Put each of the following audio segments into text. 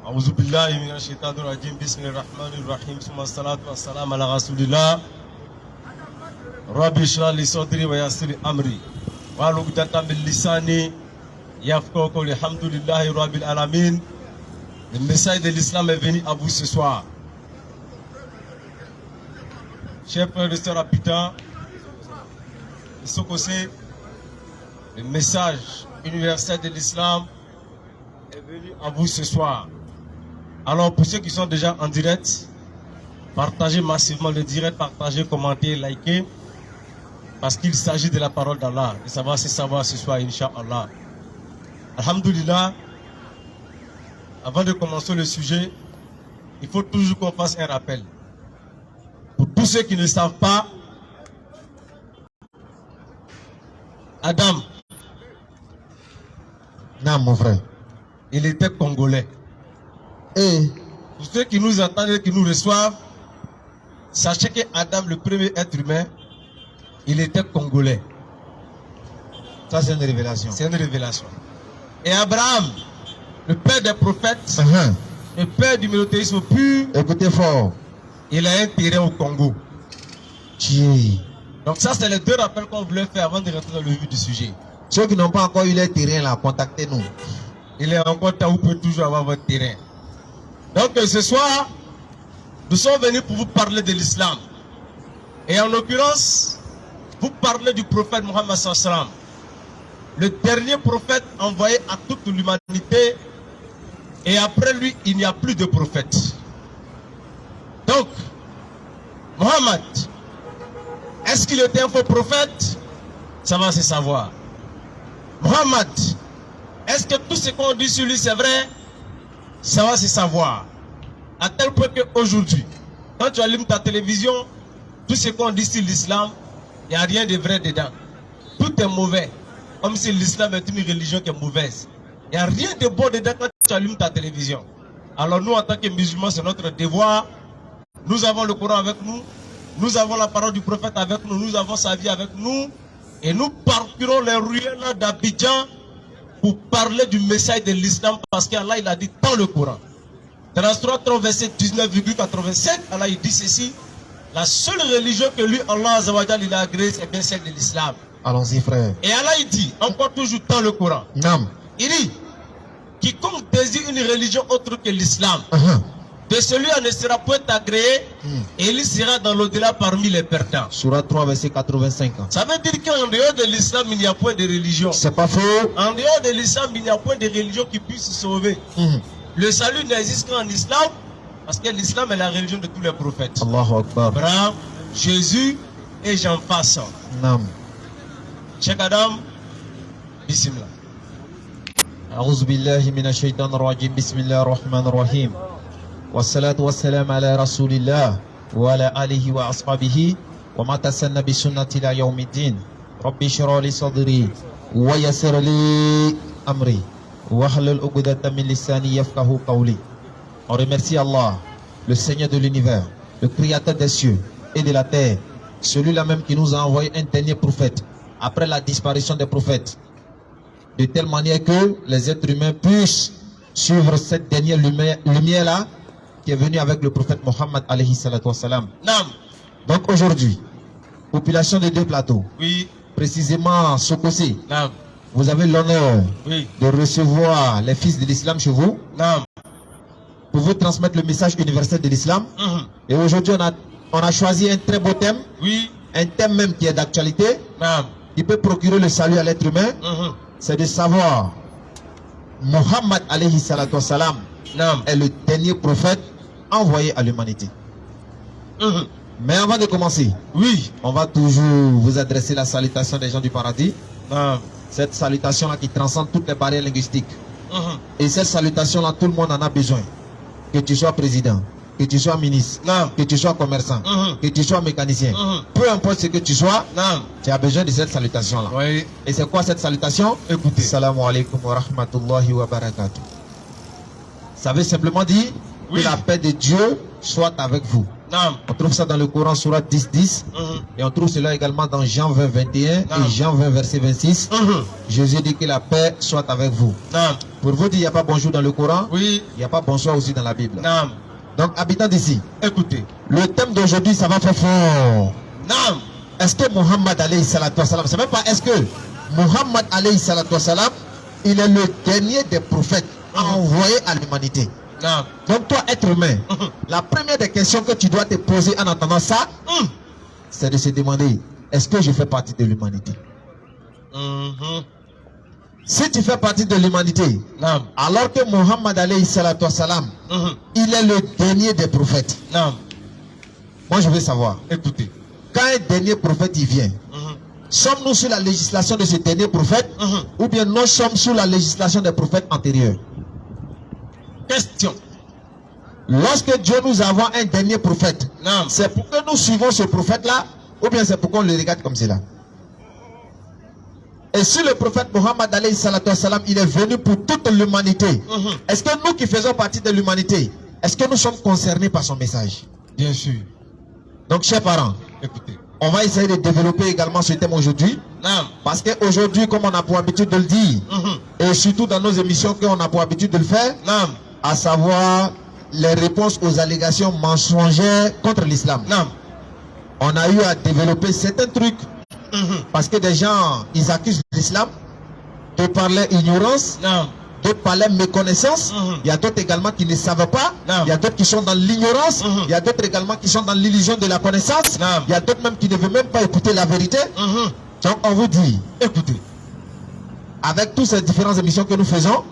أعوذ بالله من الشيطان الرجيم بسم الله الرحمن الرحيم ثم الصلاة والسلام على رسول الله ربي اشرح لي صدري ويسر لي أمري واحلل عقدة من لساني يفقهوا قولي الحمد لله رب العالمين. Le message de l'islam est venu à vous ce soir. Chers frères et sœurs habitants de Sokosé, le message universel de l'islam est venu à vous ce soir. Alors pour ceux qui sont déjà en direct, partagez massivement le direct, partagez, commentez, likez, parce qu'il s'agit de la parole d'Allah. Et ça va se savoir ce soir, Inch'Allah. Alhamdulillah, avant de commencer le sujet, il faut toujours qu'on fasse un rappel. Pour tous ceux qui ne savent pas, Adam, Non, mon frère. il était congolais. Et Pour ceux qui nous entendent et qui nous reçoivent, sachez que Adam, le premier être humain, il était congolais. ça, c'est une révélation. C'est une révélation. Et Abraham, le père des prophètes, le père du monothéisme pur, Écoutez fort. il a un terrain au Congo. Dieu. Donc ça, c'est les deux rappels qu'on voulait faire avant de rentrer dans le vif du sujet. Ceux qui n'ont pas encore eu les terrains là, contactez-nous. Il est encore temps où vous pouvez toujours avoir votre terrain. Donc ce soir, nous sommes venus pour vous parler de l'islam. Et en l'occurrence, vous parlez du prophète Mohammed sallam, le dernier prophète envoyé à toute l'humanité. Et après lui, il n'y a plus de prophète. Donc, Mohammed, est-ce qu'il était un faux prophète? Ça va se savoir. Mohammed, est-ce que tout ce qu'on dit sur lui c'est vrai? Ça va se savoir. À tel point qu'aujourd'hui, quand tu allumes ta télévision, tout ce qu'on dit sur l'islam, il n'y a rien de vrai dedans. Tout est mauvais. Comme si l'islam est une religion qui est mauvaise. Il n'y a rien de bon dedans quand tu allumes ta télévision. Alors nous, en tant que musulmans, c'est notre devoir. Nous avons le Coran avec nous. Nous avons la parole du prophète avec nous. Nous avons sa vie avec nous. Et nous parcourons les ruelles d'Abidjan pour parler du message de l'islam, parce qu'Allah il a dit dans le Coran. Dans Surat 3, verset 19,87, Allah il dit ceci: la seule religion que lui, Allah Azawajal, il a agréée, c'est bien celle de l'islam. Allons-y, frère. Et Allah il dit, encore toujours dans le Coran, Nam. il dit: quiconque désire une religion autre que l'islam, de celui-là ne sera point agréé, et il sera dans l'au-delà parmi les perdants. Surat 3, verset 85. Ça veut dire qu'en dehors de l'islam, il n'y a point de religion. C'est pas faux. En dehors de l'islam, il n'y a point de religion qui puisse sauver. Le salut n'existe qu'en islam, parce que l'islam est la religion de tous les prophètes. Allahu Akbar. Abraham, Jésus et j'en passe. Nam. Cheikh Adam, bismillah. أعوذ بالله من الشيطان الرجيم بسم الله الرحمن الرحيم والصلاة والسلام على رسول الله وعلى آله وأصحابه وما تسنى بسنة إلى يوم الدين ربي اشرح لي صدري ويسر لي أمري واحلل عقدة من لساني يفقهوا قولي. On remercie Allah, le Seigneur de l'univers, le Créateur des cieux et de la terre, celui-là même qui nous a envoyé un dernier prophète après la disparition des prophètes, de telle manière que les êtres humains puissent suivre cette dernière lumière-là qui est venue avec le prophète Mohammed alayhi salatu wassalam. Nam. Donc aujourd'hui, population des deux plateaux, Oui. précisément Sokosé, Nam. vous avez l'honneur Oui. de recevoir les fils de l'islam chez vous Nam. pour vous transmettre le message universel de l'islam. Et aujourd'hui, on a choisi un très beau thème, Oui. un thème même qui est d'actualité, Nam. qui peut procurer le salut à l'être humain. C'est de savoir Mohammed alayhi salatu wassalam Nam. est le dernier prophète envoyé à l'humanité. Mais avant de commencer, Oui. on va toujours vous adresser la salutation des gens du paradis. Nam. Cette salutation-là qui transcende toutes les barrières linguistiques. Et cette salutation-là, tout le monde en a besoin. que tu sois président, que tu sois ministre, Naam. que tu sois commerçant, que tu sois mécanicien, peu importe ce que tu sois, Naam. tu as besoin de cette salutation-là. Oui. Et c'est quoi cette salutation? Écoutez. Salam alaikum wa rahmatullahi wa barakatuh. Ça veut simplement dire Oui. que la paix de Dieu soit avec vous. Naam. On trouve ça dans le Coran, Surat 10, et on trouve cela également dans Jean 20, 21 Naam. et Jean 20, verset 26. Jésus dit que la paix soit avec vous. Naam. Pour vous dire, il n'y a pas bonjour dans le Coran, Oui. il n'y a pas bonsoir aussi dans la Bible. Naam. Donc, habitants d'ici, Écoutez. le thème d'aujourd'hui, ça va faire fort. Naam. Est-ce que Muhammad alayhi salatu wassalam, c'est même pas est-ce que Muhammad alayhi salatu wassalam, il est le dernier des prophètes envoyés à l'humanité. Naam. Donc toi, être humain, la première des questions que tu dois te poser en entendant ça, c'est de se demander, est-ce que je fais partie de l'humanité? Si tu fais partie de l'humanité, Naam. alors que Muhammad alayhi salatu wassalam, il est le dernier des prophètes, Naam. moi je veux savoir, Écoutez. quand un dernier prophète il vient, sommes-nous sous la législation de ce dernier prophète ou bien nous sommes sous la législation des prophètes antérieurs? Question. Lorsque Dieu nous envoie un dernier prophète, Naam. c'est pour que nous suivons ce prophète-là ou bien c'est pour qu'on le regarde comme cela? Et si le prophète Muhammad alayhi salatu wassalam, il est venu pour toute l'humanité, est-ce que nous qui faisons partie de l'humanité, est-ce que nous sommes concernés par son message? Bien sûr. Donc, chers parents, Écoutez. on va essayer de développer également ce thème aujourd'hui. Naam. Parce qu'aujourd'hui, comme on a pour habitude de le dire, et surtout dans nos émissions qu'on a pour habitude de le faire, Naam. à savoir les réponses aux allégations mensongères contre l'islam. Naam. On a eu à développer certains trucs parce que des gens, ils accusent l'islam de parler ignorance, Naam. d'autres parlaient méconnaissance, il y a d'autres également qui ne savent pas, Non. il y a d'autres qui sont dans l'ignorance, il y a d'autres également qui sont dans l'illusion de la connaissance, Non. il y a d'autres même qui ne veulent même pas écouter la vérité. Donc on vous dit, Écoutez. avec toutes ces différentes émissions que nous faisons,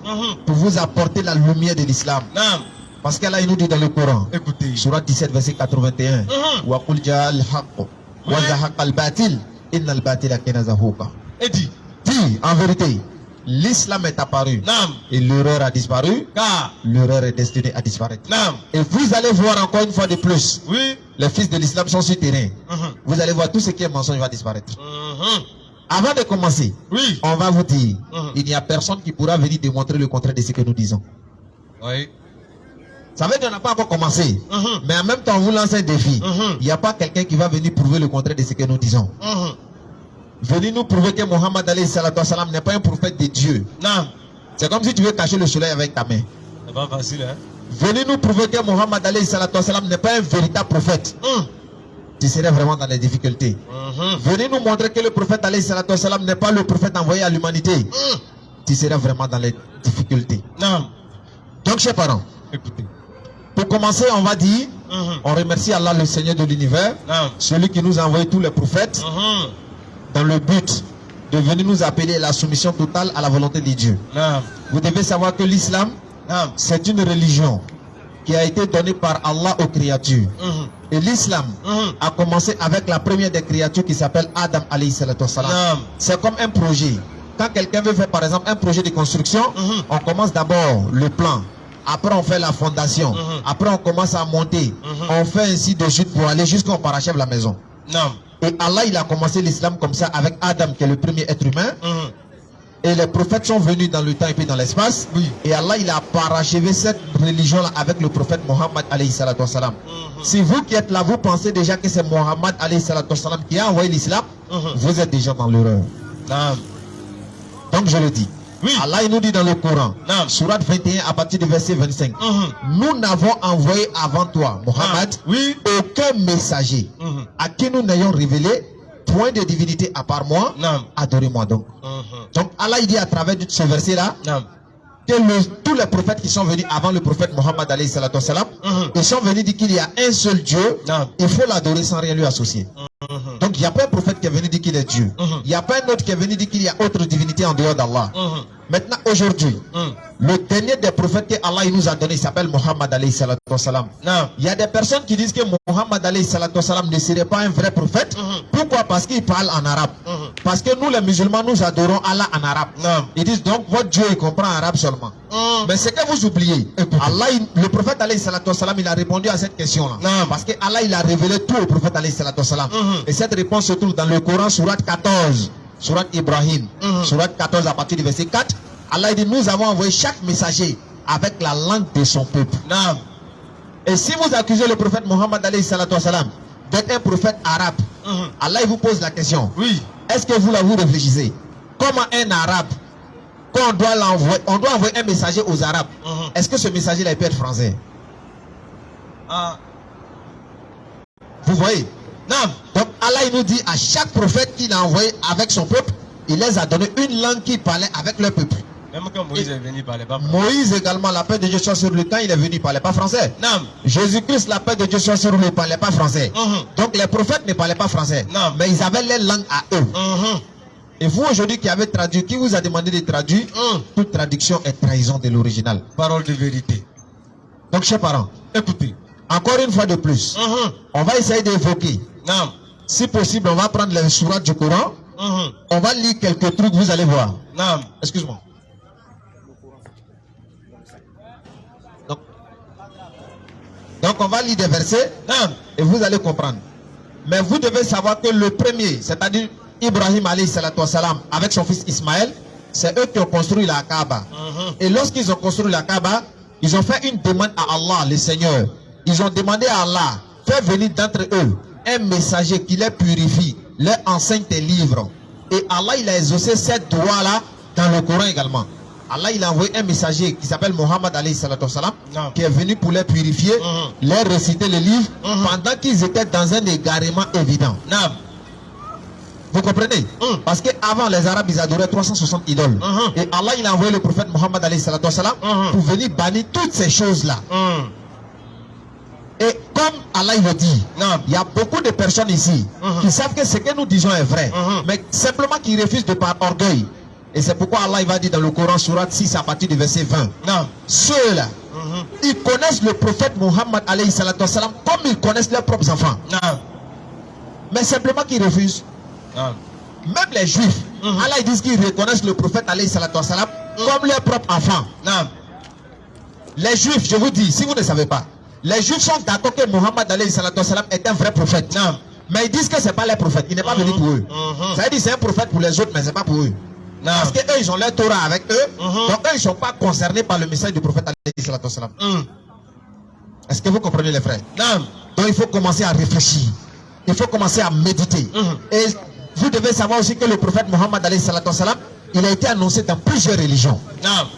pour vous apporter la lumière de l'islam. Naam. Parce qu'Allah il nous dit dans le Coran, Écoutez. Surat 17 verset 81, wa qul ja'al haqq wa zahaqa al-batil innal batila kana zahuqa. Et dit. Dis en vérité, l'islam est apparu Naam. et l'erreur a disparu, Car. l'erreur est destinée à disparaître. Naam. Et vous allez voir encore une fois de plus, Oui. les fils de l'islam sont sur terrain. Vous allez voir tout ce qui est mensonge va disparaître. Avant de commencer, Oui. on va vous dire, il n'y a personne qui pourra venir démontrer le contraire de ce que nous disons. Oui. Ça veut dire qu'on n'a pas encore commencé. Mais en même temps, on vous lance un défi. Il n'y a pas quelqu'un qui va venir prouver le contraire de ce que nous disons. Venez nous prouver que Muhammad alayhi salatu wassalam n'est pas un prophète de Dieu. Naam. C'est comme si tu veux cacher le soleil avec ta main. C'est pas facile, hein? Venez nous prouver que Muhammad alayhi salatu wassalam n'est pas un véritable prophète. Tu serais vraiment dans les difficultés. Venez nous montrer que le prophète alayhi salatu wassalam n'est pas le prophète envoyé à l'humanité. Tu serais vraiment dans les difficultés. Naam. Donc, chers parents, Écoutez. pour commencer, on va dire, on remercie Allah, le Seigneur de l'univers, Naam. celui qui nous a envoyé tous les prophètes dans le but de venir nous appeler à la soumission totale à la volonté de Dieu. Naam. Vous devez savoir que l'islam, Naam. c'est une religion qui a été donnée par Allah aux créatures. Et l'islam a commencé avec la première des créatures qui s'appelle Adam alayhi salatu wassalam. Naam. C'est comme un projet. Quand quelqu'un veut faire par exemple un projet de construction, on commence d'abord le plan. Après on fait la fondation. Après on commence à monter. On fait ainsi de suite pour aller jusqu'à on parachève la maison. Naam. Et Allah il a commencé l'islam comme ça avec Adam qui est le premier être humain. Et les prophètes sont venus dans le temps et puis dans l'espace. Et Allah il a parachevé cette religion là avec le prophète Mohammed alayhi salatu wassalam. Si vous qui êtes là, vous pensez déjà que c'est Mohammed alayhi salatu wassalam qui a envoyé l'islam, vous êtes déjà dans l'erreur. Naam. Donc je le dis. Oui. Allah il nous dit dans le Coran, Naam. Surat 21 à partir du verset 25. Nous n'avons envoyé avant toi, Mohammed, Oui. aucun messager à qui nous n'ayons révélé point de divinité à part moi. Naam. Adorez-moi donc. Donc Allah il dit à travers ce verset là Naam. que tous les prophètes qui sont venus avant le prophète Mohammed alayhi salatu wassalam, ils sont venus dire qu'il y a un seul Dieu, Naam. il faut l'adorer sans rien lui associer. Donc il n'y a pas un prophète qui est venu dire qu'il est Dieu. Il n'y a pas un autre qui est venu dire qu'il y a autre divinité en dehors d'Allah. Maintenant, aujourd'hui, le dernier des prophètes que Allah il nous a donné, il s'appelle Muhammad alayhi salatu wassalam. Non. Il y a des personnes qui disent que Muhammad alayhi salatu wassalam ne serait pas un vrai prophète. Pourquoi? Parce qu'il parle en arabe. Parce que nous les musulmans, nous adorons Allah en arabe. Non. Ils disent donc votre Dieu il comprend arabe seulement. Mais c'est que vous oubliez. Allah, le prophète alayhi salatu wassalam, il a répondu à cette question-là. Non. Parce que Allah il a révélé tout au prophète alayhi salatu wassalam. Et cette réponse se trouve dans le Coran, sourate 14. Sourate Ibrahim, sourate 14 à partir du verset 4, Allah dit nous avons envoyé chaque messager avec la langue de son peuple. Non. Et si vous accusez le prophète Mohammed alayhi salatu wassalam d'être un prophète arabe, Allah il vous pose la question. Oui. Est-ce que vous réfléchissez? Comment un arabe, quand on doit envoyer un messager aux arabes, est-ce que ce messager là il peut être français? Vous voyez? Non. Donc Allah il nous dit à chaque prophète qu'il a envoyé avec son peuple, il les a donné une langue qui parlait avec leur peuple. Même quand Moïse est venu, il parlait pas français. Moïse également, la paix de Dieu soit sur lui, quand il est venu, il ne parlait pas français. Non. Jésus-Christ, la paix de Dieu soit sur lui, il ne parlait pas français. Donc les prophètes ne parlaient pas français. Non. Mais ils avaient les langues à eux. Et vous aujourd'hui qui avez traduit, qui vous a demandé de traduire, toute traduction est trahison de l'original. Parole de vérité. Donc chers parents, Écoutez. encore une fois de plus, on va essayer d'évoquer. Non. Si possible, on va prendre les sourates du Coran. On va lire quelques trucs, vous allez voir. Non. Excuse-moi. Donc on va lire des versets et vous allez comprendre. Mais vous devez savoir que le premier, c'est-à-dire Ibrahim alayhi salatu wassalam, avec son fils Ismaël, c'est eux qui ont construit la Kaaba. Et lorsqu'ils ont construit la Kaaba, ils ont fait une demande à Allah, le Seigneur. Ils ont demandé à Allah, fais venir d'entre eux un messager qui les purifie, leur enseigne tes livres. Et Allah, il a exaucé cette doigt-là dans le Coran également. Allah, il a envoyé un messager qui s'appelle Muhammad alayhi salatu wassalam, qui est venu pour les purifier, les réciter les livres, pendant qu'ils étaient dans un égarement évident. Vous comprenez? Parce qu'avant, les Arabes, ils adoraient 360 idoles. Et Allah, il a envoyé le prophète Muhammad alayhi salatu wassalam pour venir bannir toutes ces choses-là. Et comme Allah il le dit, il y a beaucoup de personnes ici qui savent que ce que nous disons est vrai, mais simplement qui refusent de par orgueil. Et c'est pourquoi Allah il va dire dans le Coran, sourate 6 à partir du verset 20. Ceux-là, ils connaissent le prophète Muhammad alayhi salatu wassalam comme ils connaissent leurs propres enfants. Mais simplement qu'ils refusent. Même les juifs, Allah ils disent qu'ils reconnaissent le prophète alayhi salatu wassalam comme leurs propres enfants. Les juifs, je vous dis, si vous ne savez pas, les juifs sont d'accord que Muhammad alayhi salatu wassalam est un vrai prophète. Mais ils disent que ce n'est pas leur prophète, il n'est pas venu pour eux. Ça veut dire que c'est un prophète pour les autres, mais ce n'est pas pour eux. Parce qu'eux, ils ont leur Torah avec eux. Donc eux, ils ne sont pas concernés par le message du prophète alayhi salatu wassalam. Est-ce que vous comprenez les frères? Donc il faut commencer à réfléchir. Il faut commencer à méditer. Et vous devez savoir aussi que le prophète Muhammad alayhi salatu wassalam, il a été annoncé dans plusieurs religions.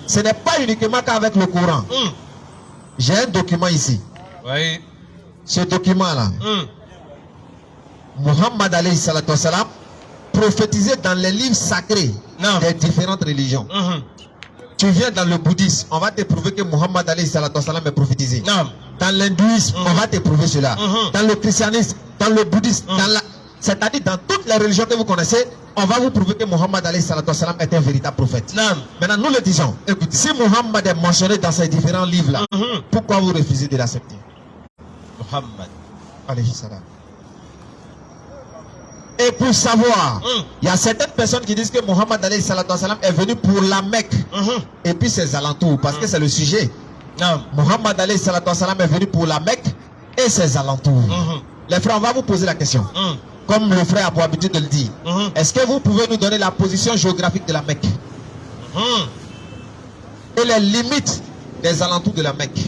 Ce n'est pas uniquement qu'avec le Coran. J'ai un document ici. Oui. Ce document-là, Muhammad alayhi salatu wassalam, prophétisé dans les livres sacrés des différentes religions. Tu viens dans le bouddhisme, on va te prouver que Muhammad alayhi salatu wassalam est prophétisé. Dans l'hindouisme, on va te prouver cela. Dans le christianisme, dans le bouddhisme, c'est-à-dire dans toutes les religions que vous connaissez, on va vous prouver que Muhammad alayhi salatu wassalam est un véritable prophète. Maintenant, nous le disons. Écoute, si Muhammad est mentionné dans ces différents livres-là, pourquoi vous refusez de l'accepter? Muhammad alayhi salam. Et pour savoir, il y a certaines personnes qui disent que Muhammad alayhi salatu wassalam est venu pour la Mecque et puis ses alentours, parce que c'est le sujet. Muhammad alayhi salatu wassalam est venu pour la Mecque et ses alentours. Les frères, on va vous poser la question. Comme le frère a pour habitude de le dire. Est-ce que vous pouvez nous donner la position géographique de la Mecque et les limites des alentours de la Mecque?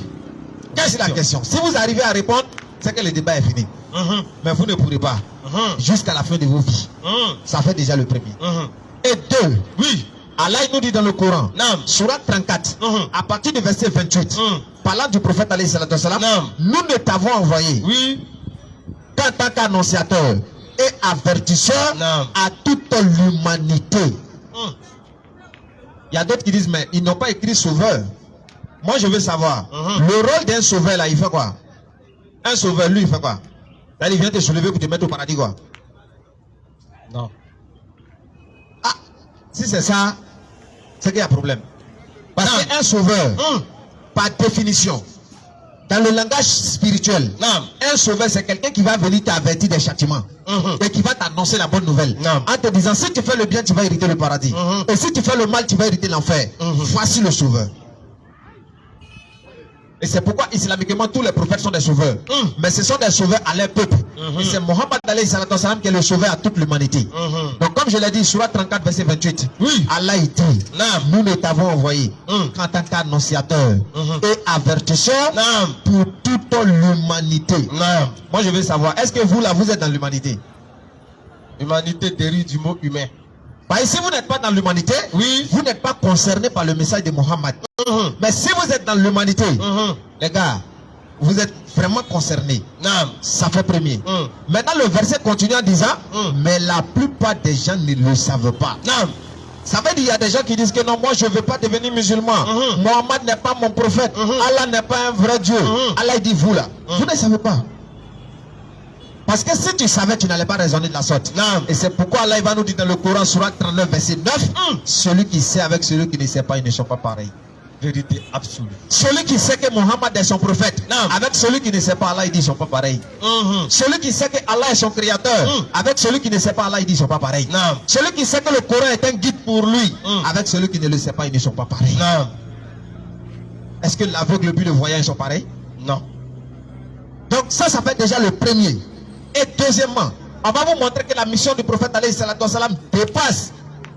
C'est la question. Si vous arrivez à répondre, c'est que le débat est fini. Mais vous ne pourrez pas jusqu'à la fin de vos vies. Ça fait déjà le premier. Et deux, Allah nous dit dans le Coran, Sourate 34, à partir du verset 28, parlant du prophète alayhi salatu wassalam, nous ne t'avons envoyé qu'en tant qu'annonciateur et avertisseur à toute l'humanité. Il y a d'autres qui disent, mais ils n'ont pas écrit sauveur. Moi je veux savoir, le rôle d'un sauveur là, il fait quoi? Un sauveur, lui, il fait quoi? Là, il vient te soulever pour te mettre au paradis, quoi? Non. Ah, si c'est ça, c'est qu'il y a problème. Parce qu'un sauveur, par définition, dans le langage spirituel, un sauveur, c'est quelqu'un qui va venir t'avertir des châtiments et qui va t'annoncer la bonne nouvelle en te disant, si tu fais le bien, tu vas hériter le paradis. Et si tu fais le mal, tu vas hériter l'enfer. Voici le sauveur. Et c'est pourquoi islamiquement tous les prophètes sont des sauveurs. Mais ce sont des sauveurs à leur peuple. Et c'est Mohammed alayhi salatu wasalam qui est le sauveur à toute l'humanité. Donc comme je l'ai dit, Surah 34 verset 28, Allah dit, nous ne t'avons envoyé qu'en tant qu'annonciateur et avertisseur pour toute l'humanité. Moi je veux savoir, est-ce que vous là, vous êtes dans l'humanité? Humanité dérive du mot humain. Bah, si vous n'êtes pas dans l'humanité, vous n'êtes pas concerné par le message de Mohammed. Mais si vous êtes dans l'humanité, les gars, vous êtes vraiment concernés. Ça fait premier. Maintenant, le verset continue en disant, mais la plupart des gens ne le savent pas. Ça veut dire qu'il y a des gens qui disent que non, moi je ne veux pas devenir musulman. Mohammed n'est pas mon prophète. Allah n'est pas un vrai Dieu. Allah dit, vous là, vous ne savez pas. Parce que si tu savais, tu n'allais pas raisonner de la sorte. Et c'est pourquoi Allah va nous dire dans le Coran, Surah 39, verset 9, celui qui sait avec celui qui ne sait pas, ils ne sont pas pareils. Vérité absolue. Celui qui sait que Mohammed est son prophète, avec celui qui ne sait pas, Allah il dit, ils ne sont pas pareils. Celui qui sait que Allah est son créateur, avec celui qui ne sait pas, Allah il dit, ils ne sont pas pareils. Celui qui sait que le Coran est un guide pour lui, avec celui qui ne le sait pas, ils ne sont pas pareils. Est-ce que l'aveugle et le voyant, ils sont pareils? Non. Donc ça fait déjà le premier. Et deuxièmement, on va vous montrer que la mission du prophète alayhi salatu wasalam dépasse,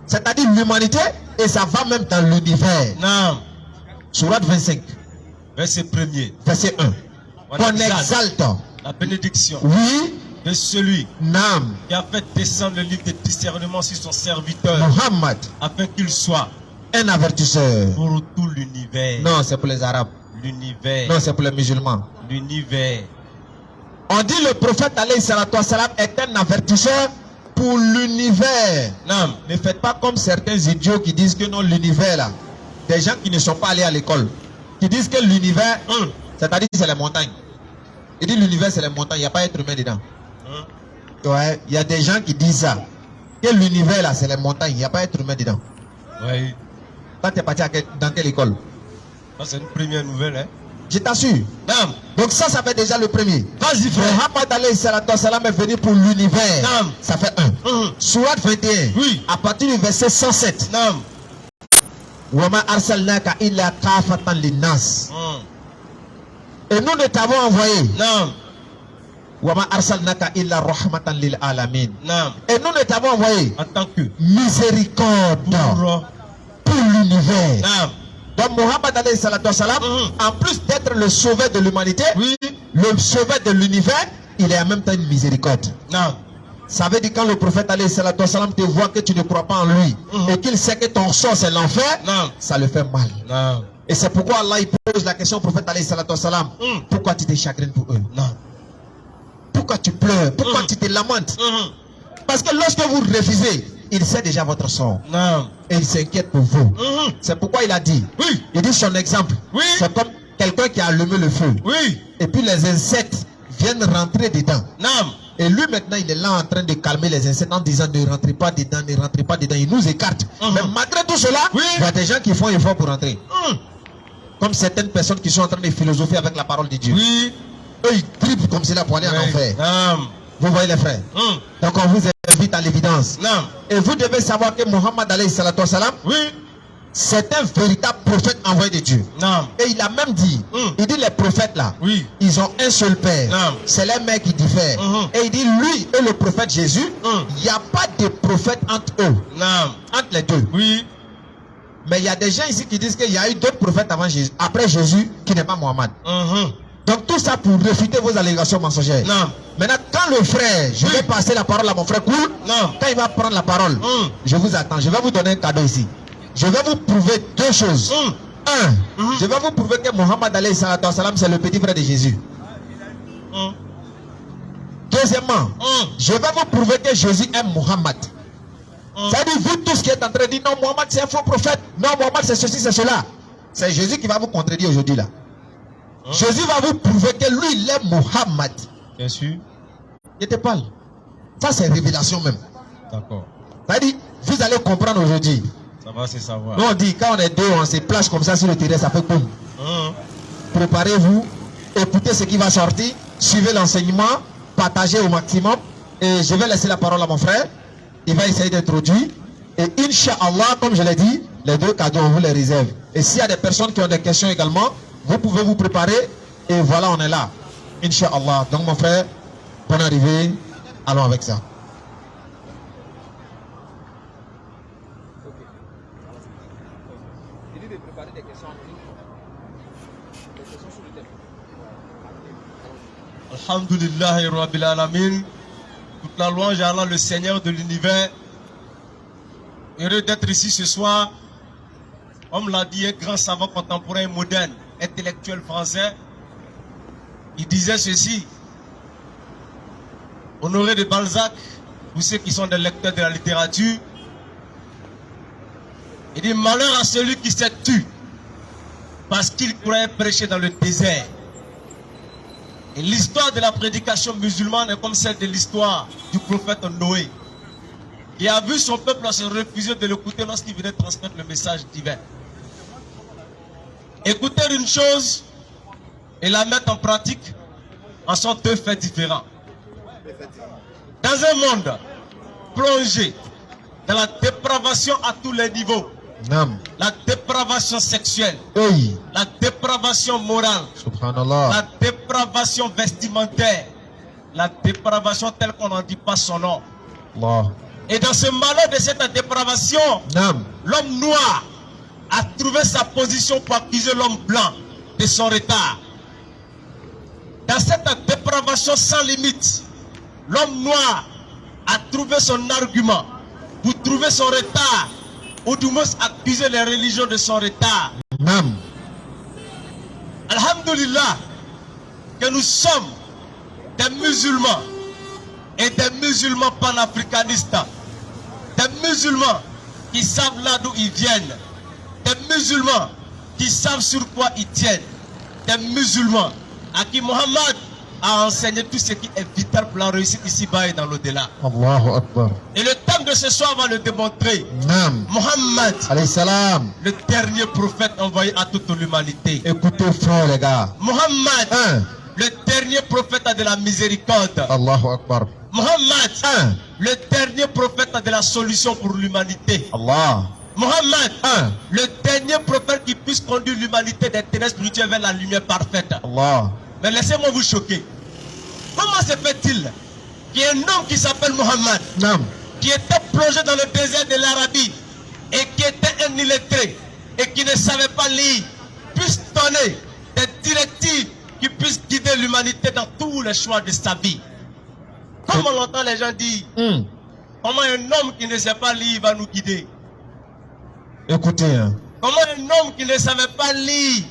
c'est-à-dire l'humanité, et ça va même dans l'univers. Surat 25, verset 1er. Verset 1. On exalte la bénédiction de celui qui a fait descendre le livre de discernement sur son serviteur, Mohammed, afin qu'il soit un avertisseur pour tout l'univers. Non, c'est pour les Arabes. L'univers. Non, c'est pour les musulmans. L'univers. On dit le prophète alayhi salatu wasalam est un avertisseur pour l'univers. Non, ne faites pas comme certains idiots qui disent que non, l'univers là, des gens qui ne sont pas allés à l'école, qui disent que l'univers, c'est-à-dire c'est les montagnes. Ils disent l'univers c'est les montagnes, il n'y a pas être humain dedans. Ouais, il y a des gens qui disent ça, que l'univers là c'est les montagnes, il n'y a pas être humain dedans. Oui. Toi tu es parti dans quelle école? C'est une première nouvelle, hein. Je t'assure. Donc ça fait déjà le premier. Vas-y frère. Mohammed alayhi salatu wasalam est venu pour l'univers. Ça fait 1. Surat 21. À partir du verset 107. Wama arsalnaka illa kafatan linnas. Et nous ne t'avons envoyé. Wama arsalnaka illa rahmatan lil alamin. Et nous ne t'avons envoyé en tant que miséricorde pour l'univers. Donc Mohammed alayhi salatu wasalam, en plus d'être le sauveur de l'humanité, le sauveur de l'univers, il est en même temps une miséricorde. Ça veut dire quand le prophète alayhi salatu wasalam te voit que tu ne crois pas en lui et qu'il sait que ton sort c'est l'enfer, ça le fait mal. Et c'est pourquoi Allah il pose la question au prophète alayhi salatu wasalam, pourquoi tu te chagrines pour eux? Pourquoi tu pleures? Pourquoi tu te lamentes? Parce que lorsque vous refusez, il sait déjà votre sort. Et il s'inquiète pour vous. C'est pourquoi il a dit, il dit son exemple, c'est comme quelqu'un qui a allumé le feu. Et puis les insectes viennent rentrer dedans. Et lui maintenant il est là en train de calmer les insectes en disant ne rentrez pas dedans, ne rentrez pas dedans. Il nous écarte. Mais malgré tout cela, il y a des gens qui font effort pour rentrer. Comme certaines personnes qui sont en train de philosopher avec la parole de Dieu. Eux ils trippent comme cela pour aller en enfer. Vous voyez les frères. Donc on vous invite à l'évidence. Et vous devez savoir que Mohammed alayhi salatu wasalam, c'est un véritable prophète envoyé de Dieu. Et il a même dit, il dit les prophètes là, ils ont un seul père. C'est les mères qui diffèrent. Et il dit lui et le prophète Jésus, il n'y a pas de prophète entre eux. Entre les deux. Mais il y a des gens ici qui disent qu'il y a eu d'autres prophètes avant Jésus, après Jésus qui n'est pas Mohammed. Donc tout ça pour réfuter vos allégations mensongères. Maintenant quand le frère, je vais passer la parole à mon frère Koul, quand il va prendre la parole, je vous attends, je vais vous donner un cadeau ici. Je vais vous prouver deux choses. Je vais vous prouver que Mohammed alayhi salatu wasalam c'est le petit frère de Jésus. Deuxièmement, je vais vous prouver que Jésus est Mohammed. C'est-à-dire vous tous qui êtes en train de dire non, Mohammed c'est un faux prophète, non, Mohammed c'est ceci, c'est cela. C'est Jésus qui va vous contredire aujourd'hui là. Jésus va vous prouver que lui il est Mohammed. Bien sûr. Je te parle. Ça c'est révélation même. D'accord. C'est-à-dire vous allez comprendre aujourd'hui va se savoir. Nous on dit, quand on est deux, on se place comme ça sur le terrain, ça fait boum. Préparez-vous, écoutez ce qui va sortir, suivez l'enseignement, partagez au maximum. Et je vais laisser la parole à mon frère. Il va essayer d'introduire. Et Inch'Allah, comme je l'ai dit, les deux cadeaux, on vous les réserve. Et s'il y a des personnes qui ont des questions également, vous pouvez vous préparer. Et voilà, on est là. Inch'Allah. Donc mon frère, bonne arrivée. Allons avec ça. Alhamdulillah Rabbil Alamin. Toute la louange à Allah, le Seigneur de l'univers. Heureux d'être ici ce soir. Comme l'a dit un grand savant contemporain moderne, intellectuel français. Il disait ceci. Honoré de Balzac, pour ceux qui sont des lecteurs de la littérature. Il dit malheur à celui qui s'est tué parce qu'il croyait prêcher dans le désert. Et l'histoire de la prédication musulmane est comme celle de l'histoire du prophète Noé, qui a vu son peuple se refuser de l'écouter lorsqu'il venait transmettre le message divin. Écouter une chose et la mettre en pratique en sont deux faits différents. Dans un monde plongé dans la dépravation à tous les niveaux, la dépravation sexuelle, la dépravation morale, la dépravation vestimentaire, la dépravation telle qu'on n'en dit pas son nom. Et dans ce malheur de cette dépravation, l'homme noir a trouvé sa position pour accuser l'homme blanc de son retard. Dans cette dépravation sans limite, l'homme noir a trouvé son argument pour trouver son retard, ou du moins accuser les religions de son retard. Alhamdulillah, que nous sommes des musulmans et des musulmans panafricanistes, des musulmans qui savent là d'où ils viennent, des musulmans qui savent sur quoi ils tiennent, des musulmans à qui Mohammed a enseigné tout ce qui est vital pour la réussite ici-bas et dans l'au-delà. Et le thème de ce soir va le démontrer. Mohammed, le dernier prophète envoyé à toute l'humanité. Écoutez frère les gars. Mohammed, le dernier prophète de la miséricorde. Mohammed, le dernier prophète de la solution pour l'humanité. Mohammed, le dernier prophète qui puisse conduire l'humanité des ténèbres spirituelles vers la lumière parfaite. Mais laissez-moi vous choquer. Comment se fait-il qu'il y ait un homme qui s'appelle Mohammed, qui était plongé dans le désert de l'Arabie et qui était un illettré et qui ne savait pas lire, puisse donner des directives qui puissent guider l'humanité dans tous les choix de sa vie? Comme on entend les gens dire, comment un homme qui ne sait pas lire va nous guider? Écoutez. Comment un homme qui ne savait pas lire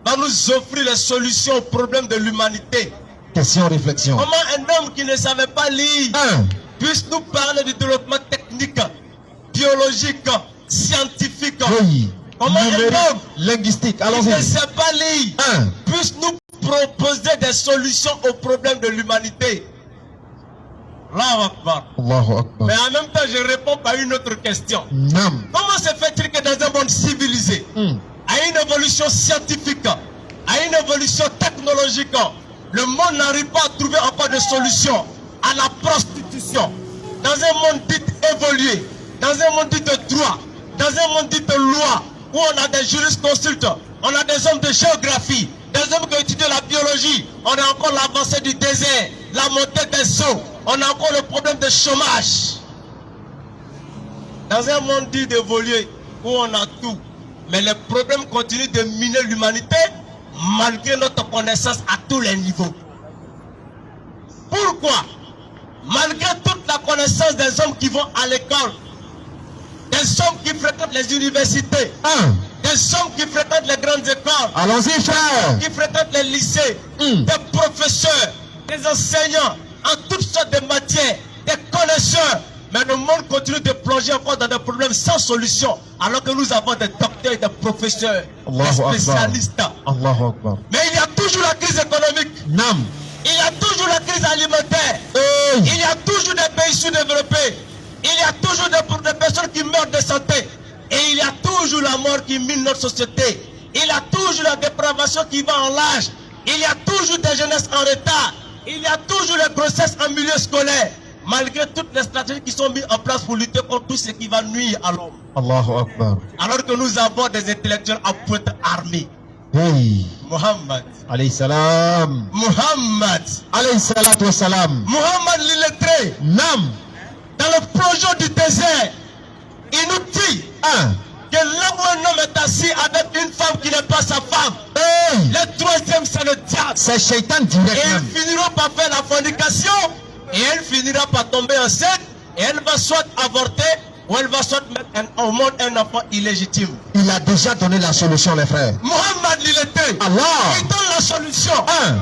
va nous offrir les solutions aux problèmes de l'humanité? Question, réflexion. Comment un homme qui ne savait pas lire puisse nous parler du développement technique, biologique, scientifique? Comment un homme linguistique, qui ne sait pas lire puisse nous proposer des solutions aux problèmes de l'humanité? Allahu Akbar. Mais en même temps, je réponds par une autre question. Comment se fait-il que dans un monde civilisé, à une évolution scientifique, à une évolution technologique, le monde n'arrive pas à trouver encore de solution à la prostitution? Dans un monde dit évolué, dans un monde dit de droit, dans un monde dit de loi, où on a des jurisconsultes, on a des hommes de géographie, des hommes qui étudient la biologie, on a encore l'avancée du désert, la montée des eaux, on a encore le problème de chômage. Dans un monde dit d'évoluer, où on a tout, mais les problèmes continuent de miner l'humanité malgré notre connaissance à tous les niveaux. Pourquoi? Malgré toute la connaissance des hommes qui vont à l'école, des hommes qui fréquentent les universités, des hommes qui fréquentent les grandes écoles, allons-y frère, qui fréquentent les lycées, des professeurs, des enseignants, en toutes sortes de matières, des connaisseurs, mais le monde continue de plonger encore dans des problèmes sans solution, alors que nous avons des docteurs et des professeurs, des spécialistes. Mais il y a toujours la crise économique. Il y a toujours la crise alimentaire. Il y a toujours des pays sous-développés. Il y a toujours des personnes qui meurent de santé. Et il y toujours la mort qui mine notre société. Il y a toujours la dépravation qui va en l'âge. Il y a toujours des jeunesses en retard. Il y a toujours les grossesses en milieu scolaire. Malgré toutes les stratégies qui sont mises en place pour lutter contre tout ce qui va nuire à l'homme. Allahu Akbar. Alors que nous avons des intellectuels à pointe armée. Hey. Muhammad. Alayhi salam. Muhammad. Alayhi salatu wassalam. Muhammad l'illettré. Nam. Dans le projet du désert, il nous dit que là où un homme est assis avec une femme qui n'est pas sa femme, le troisième c'est le diable. C'est Shaitan direct. Et Même. ils finiront par faire la fornication et elle finira par tomber enceinte et elle va soit avorter ou elle va soit mettre au monde un enfant illégitime. Il a déjà donné la solution, les frères. Mohamed l'illettré, Allah. il donne la solution.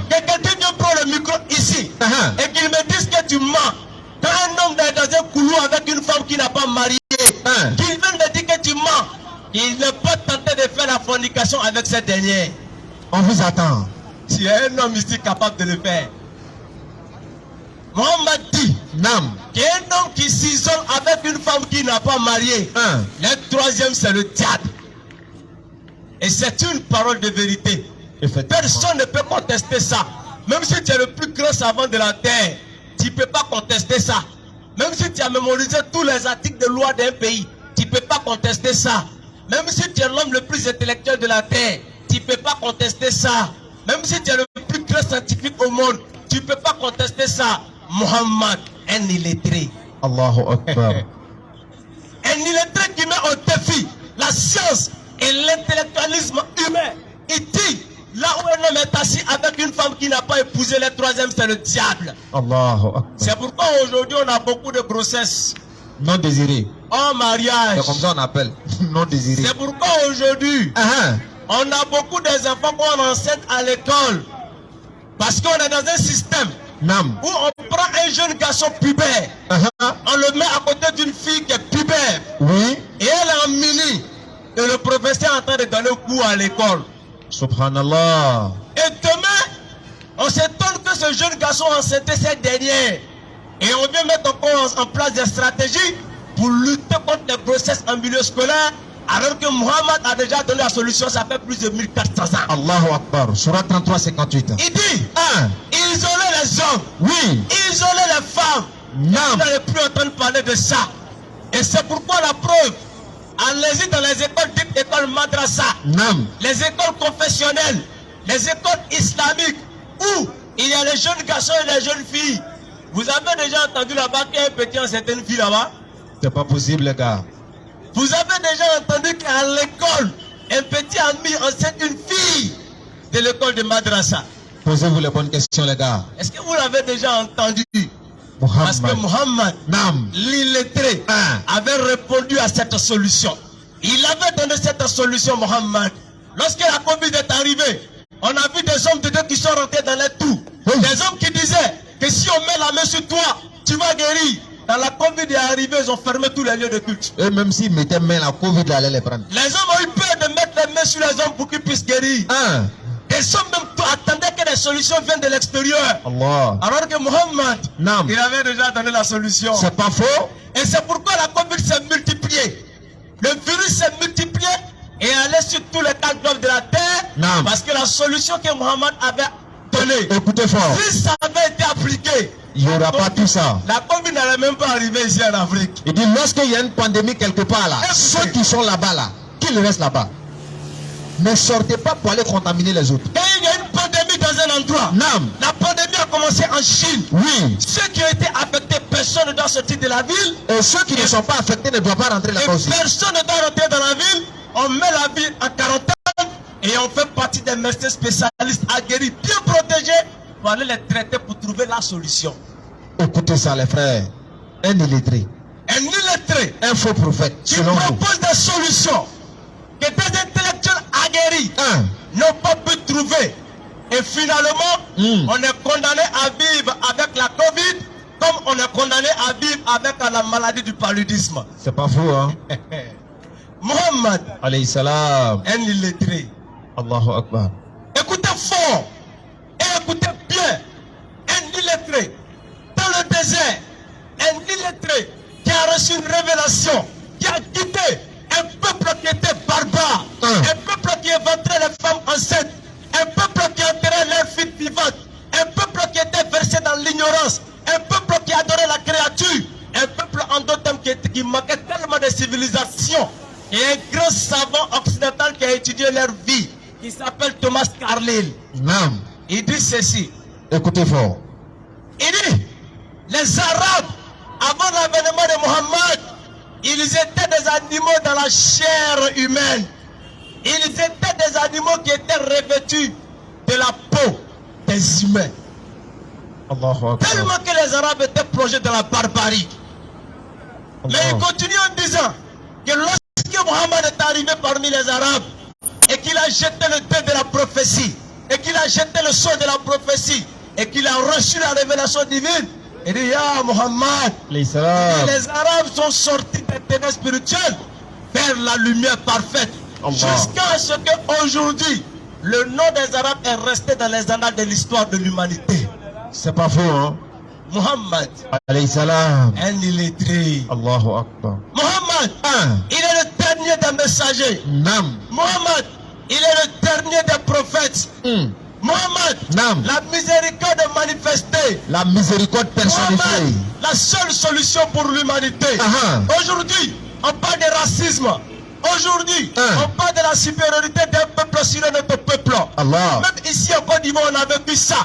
Que quelqu'un vient prendre le micro ici et qu'il me dise que tu mens. Quand un homme est dans un couloir avec une femme qui n'a pas marié, qu'il vienne me dire que tu mens, il ne peut tenter de faire la fornication avec cette dernière. On vous attend. Tu es un homme ici capable de le faire. Mohamed dit Nam. qu'un homme qui s'isole avec une femme qui n'a pas marié, le troisième c'est le diable. Et c'est une parole de vérité. Personne ne peut contester ça. Même si tu es le plus grand savant de la terre, tu ne peux pas contester ça. Même si tu as mémorisé tous les articles de loi d'un pays, tu ne peux pas contester ça. Même si tu es l'homme le plus intellectuel de la terre, tu ne peux pas contester ça. Même si tu es le plus grand scientifique au monde, tu ne peux pas contester ça. Muhammad, un illettré. Allahu Akbar. Un illettré qui met au défi la science et l'intellectualisme humain. Il dit, là où un homme est assis avec une femme qui n'a pas épousé, le troisième c'est le diable. Allahu Akbar. C'est pourquoi aujourd'hui on a beaucoup de grossesses. Non désiré. En mariage. C'est comme ça on appelle. Non désiré. C'est pourquoi aujourd'hui on a beaucoup des enfants qu'on enseigne à l'école. Parce qu'on est dans un système Nam. où on prend un jeune garçon pubère, on le met à côté d'une fille qui est pubère. Oui. Et elle est en mini. Et le professeur est en train de donner un cours à l'école. Subhanallah. Et demain, on s'étonne que ce jeune garçon enceintait cette dernière. Et on vient mettre en place des stratégies pour lutter contre les grossesses en milieu scolaire. Alors que Muhammad a déjà donné la solution, ça fait plus de 1400 ans. Allahu Akbar. Surah 33, 58. Il dit, isoler les hommes, Oui. isoler les femmes. Nam. On n'allait plus entendre parler de ça. Et c'est pourquoi la preuve, allez-y dans les écoles dites écoles madrasa, Nam. les écoles confessionnelles, les écoles islamiques, où il y a les jeunes garçons et les jeunes filles. Vous avez déjà entendu là-bas qu'il y a un petit en certaines filles là-bas? C'est pas possible, les gars. Vous avez déjà entendu qu'à l'école, un petit a mis enceinte une fille de l'école de madrasa? Posez-vous les bonnes questions, les gars. Est-ce que vous l'avez déjà entendu? Parce que Muhammad, l'illettré, avait répondu à cette solution. Il avait donné cette solution, Muhammad. Lorsque la Covid est arrivée, on a vu des hommes de Dieu qui sont rentrés dans les tours. Des hommes qui disaient que si on met la main sur toi, tu vas guérir. Quand la Covid est arrivée, ils ont fermé tous les lieux de culte. Et même s'ils mettaient main, la Covid allait les prendre. Les hommes ont eu peur de mettre les mains sur les hommes pour qu'ils puissent guérir. Les hommes même attendaient que les solutions viennent de l'extérieur. Allah. Alors que Muhammad, Nam. il avait déjà donné la solution. C'est pas faux. Et c'est pourquoi la Covid s'est multipliée. Le virus s'est multiplié et allait sur tous les cadres de la terre. Nam. Parce que la solution que Muhammad avait donnée, Écoutez fort. si ça avait été appliqué, Il n'y aura pas tout ça. la Covid n'allait même pas arriver ici en Afrique. Il dit lorsqu'il y a une pandémie quelque part là, ceux qui sont là-bas là, qu'ils restent là-bas. Ne sortez pas pour aller contaminer les autres. Quand il y a une pandémie dans un endroit, Nam. la pandémie a commencé en Chine. Oui. Ceux qui ont été affectés, personne ne doit sortir de la ville. Et ceux qui ne sont pas affectés ne doivent pas rentrer là-bas aussi. Personne ne doit rentrer dans la ville. On met la ville en quarantaine et on fait partie des médecins spécialistes aguerris, bien protégés, pour aller les traiter pour trouver la solution. Écoutez ça les frères. Un illettré, Un illettré un faux prophète, qui selon vous. propose des solutions que des intellectuels aguerris n'ont pas pu trouver. Et finalement, on est condamné à vivre avec la Covid comme on est condamné à vivre avec la maladie du paludisme. C'est pas faux, hein? Muhammad, Alayhi salam. un illettré. Allahu Akbar. Écoutez fort et écoutez bien. Un illettré dans le désert, un illettré qui a reçu une révélation, qui a quitté un peuple qui était battu civilisation. Et un grand savant occidental qui a étudié leur vie, qui s'appelle Thomas Carlyle. Naam. Il dit ceci. Écoutez fort. Il dit, les Arabes, avant l'avènement de Mohammed, ils étaient des animaux dans la chair humaine. Ils étaient des animaux qui étaient revêtus de la peau des humains. Allahu Akbar. Tellement que les Arabes étaient plongés dans la barbarie. Mais il continue en disant que lorsque Mohammed est arrivé parmi les Arabes et qu'il a jeté le dé de la prophétie, et qu'il a jeté le sceau de la prophétie, et qu'il a reçu la révélation divine, il dit, Ya Mohammed, les Arabes sont sortis des ténèbres spirituelles vers la lumière parfaite. Jusqu'à ce qu'aujourd'hui, le nom des Arabes est resté dans les annales de l'histoire de l'humanité. C'est pas faux, hein? Muhammad, alayhi salam, un illettré. Allahu Akbar. Muhammad, il est le dernier des messagers. Nam. Muhammad, il est le dernier des prophètes. Muhammad, Nam. La miséricorde manifestée. La miséricorde personnifiée. La seule solution pour l'humanité. Aujourd'hui, on parle de racisme. Aujourd'hui, on parle de la supériorité d'un peuple sur un autre peuple. Allah. Même ici en Côte d'Ivoire, on a vécu ça.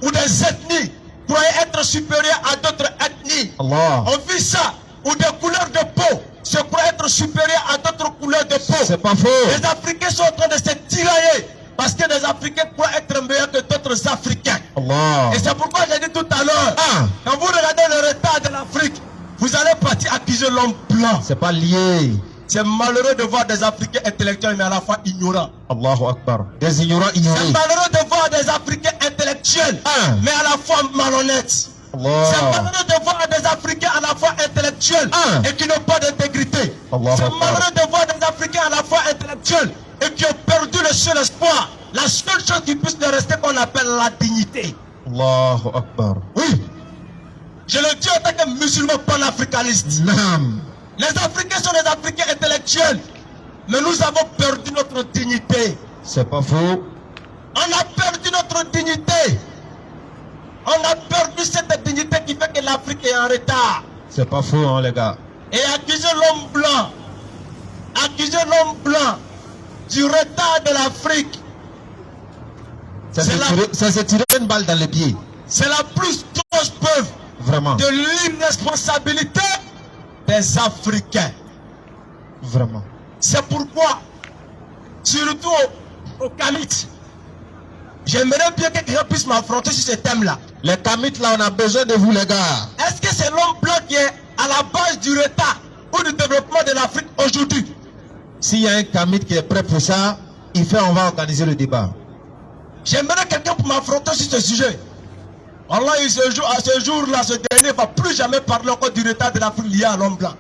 Où des ethnies croyaient être supérieures à d'autres ethnies. Allah. On vit ça. Où des couleurs de peau se croient être supérieures à d'autres couleurs de peau. C'est pas faux. Les Africains sont en train de se tirailler. Parce que les Africains croient être meilleurs que d'autres Africains. Allah. Et c'est pourquoi j'ai dit tout à l'heure, quand vous regardez le retard de l'Afrique, vous allez partir accuser l'homme blanc. C'est pas lié. C'est malheureux de voir des Africains intellectuels mais à la fois ignorants. Allahu Akbar. Des ignorants ignorés. C'est malheureux de voir des Africains intellectuels mais à la fois malhonnêtes. Allah. C'est malheureux de voir des Africains à la fois intellectuels et qui n'ont pas d'intégrité. C'est malheureux de voir des Africains à la fois intellectuels et qui ont perdu le seul espoir. La seule chose qui puisse leur rester qu'on appelle la dignité. Allahu Akbar. Oui. Je le dis en tant que musulman panafricaniste. Naam. Les Africains sont des Africains intellectuels. Mais nous avons perdu notre dignité. C'est pas faux. On a perdu notre dignité. On a perdu cette dignité qui fait que l'Afrique est en retard. C'est pas faux, hein, les gars. Et accuser l'homme blanc, du retard de l'Afrique, ça s'est tiré une balle dans le pied. c'est la plus grosse preuve Vraiment. de l'irresponsabilité des Africains. Vraiment. C'est pourquoi, surtout aux Kamites, j'aimerais bien que quelqu'un puisse m'affronter sur ce thème-là. Les Kamites, là, on a besoin de vous, les gars. Est-ce que c'est l'homme blanc qui est à la base du retard ou du développement de l'Afrique aujourd'hui? S'il y a un Kamite qui est prêt pour ça, on va organiser le débat. J'aimerais quelqu'un pour m'affronter sur ce sujet. Allah, à ce jour-là, ce dernier ne va plus jamais parler encore du retard de l'Afrique lié à l'homme blanc.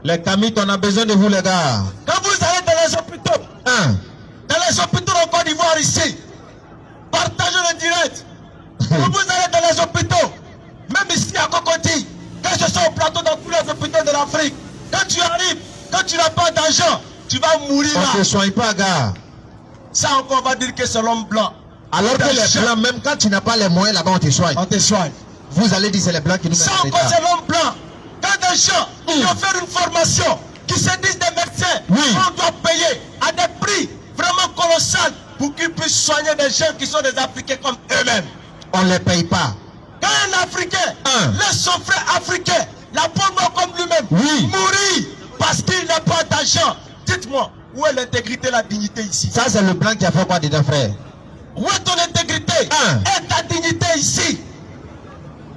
Les Kamites, on a besoin de vous, les gars. Quand vous allez dans les hôpitaux, dans les hôpitaux en Côte d'Ivoire ici, partagez le direct. Quand vous allez dans les hôpitaux, même ici à Cocody, que ce soit au plateau dans tous les hôpitaux de l'Afrique, quand tu arrives, quand tu n'as pas d'argent, tu vas mourir là. On ne te soigne pas, gars. Ça encore, on va dire que c'est l'homme blanc. Alors que les blancs, même quand tu n'as pas les moyens, là-bas, on te soigne. On te soigne. Vous allez dire c'est les blancs qui nous mettent ça en encore, état. c'est l'homme blanc. Quand des gens qui ont fait une formation, qui se disent des médecins, on doit payer à des prix vraiment colossaux pour qu'ils puissent soigner des gens qui sont des Africains comme eux-mêmes. On ne les paye pas. Quand un Africain laisse son frère africain, la peau noire comme lui-même, mourir parce qu'il n'a pas d'argent, dites-moi, où est l'intégrité, la dignité ici? Ça, c'est le blanc qui a fait quoi dedans, frère? Où est ton intégrité et ta dignité ici?